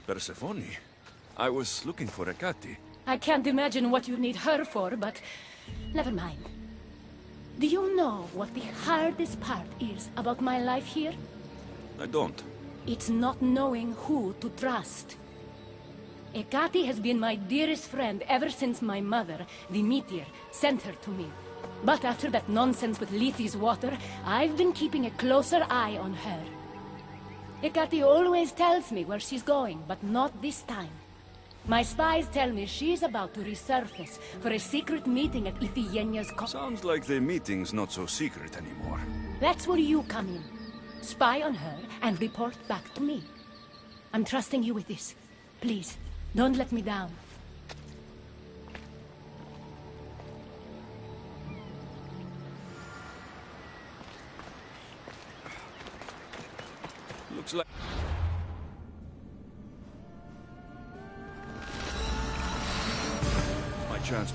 Persephone? I was looking for Hecate. I can't imagine what you need her for, but never mind. Do you know what the hardest part is about my life here? I don't. It's not knowing who to trust. Hecate has been my dearest friend ever since my mother, the meteor, sent her to me. But after that nonsense with Lethe's water, I've been keeping a closer eye on her. Hecate always tells me where she's going, but not this time. My spies tell me she's about to resurface for a secret meeting at Iphigenia's Sounds like the meeting's not so secret anymore. That's where you come in. Spy on her and report back to me. I'm trusting you with this. Please, don't let me down. Looks like... my chance.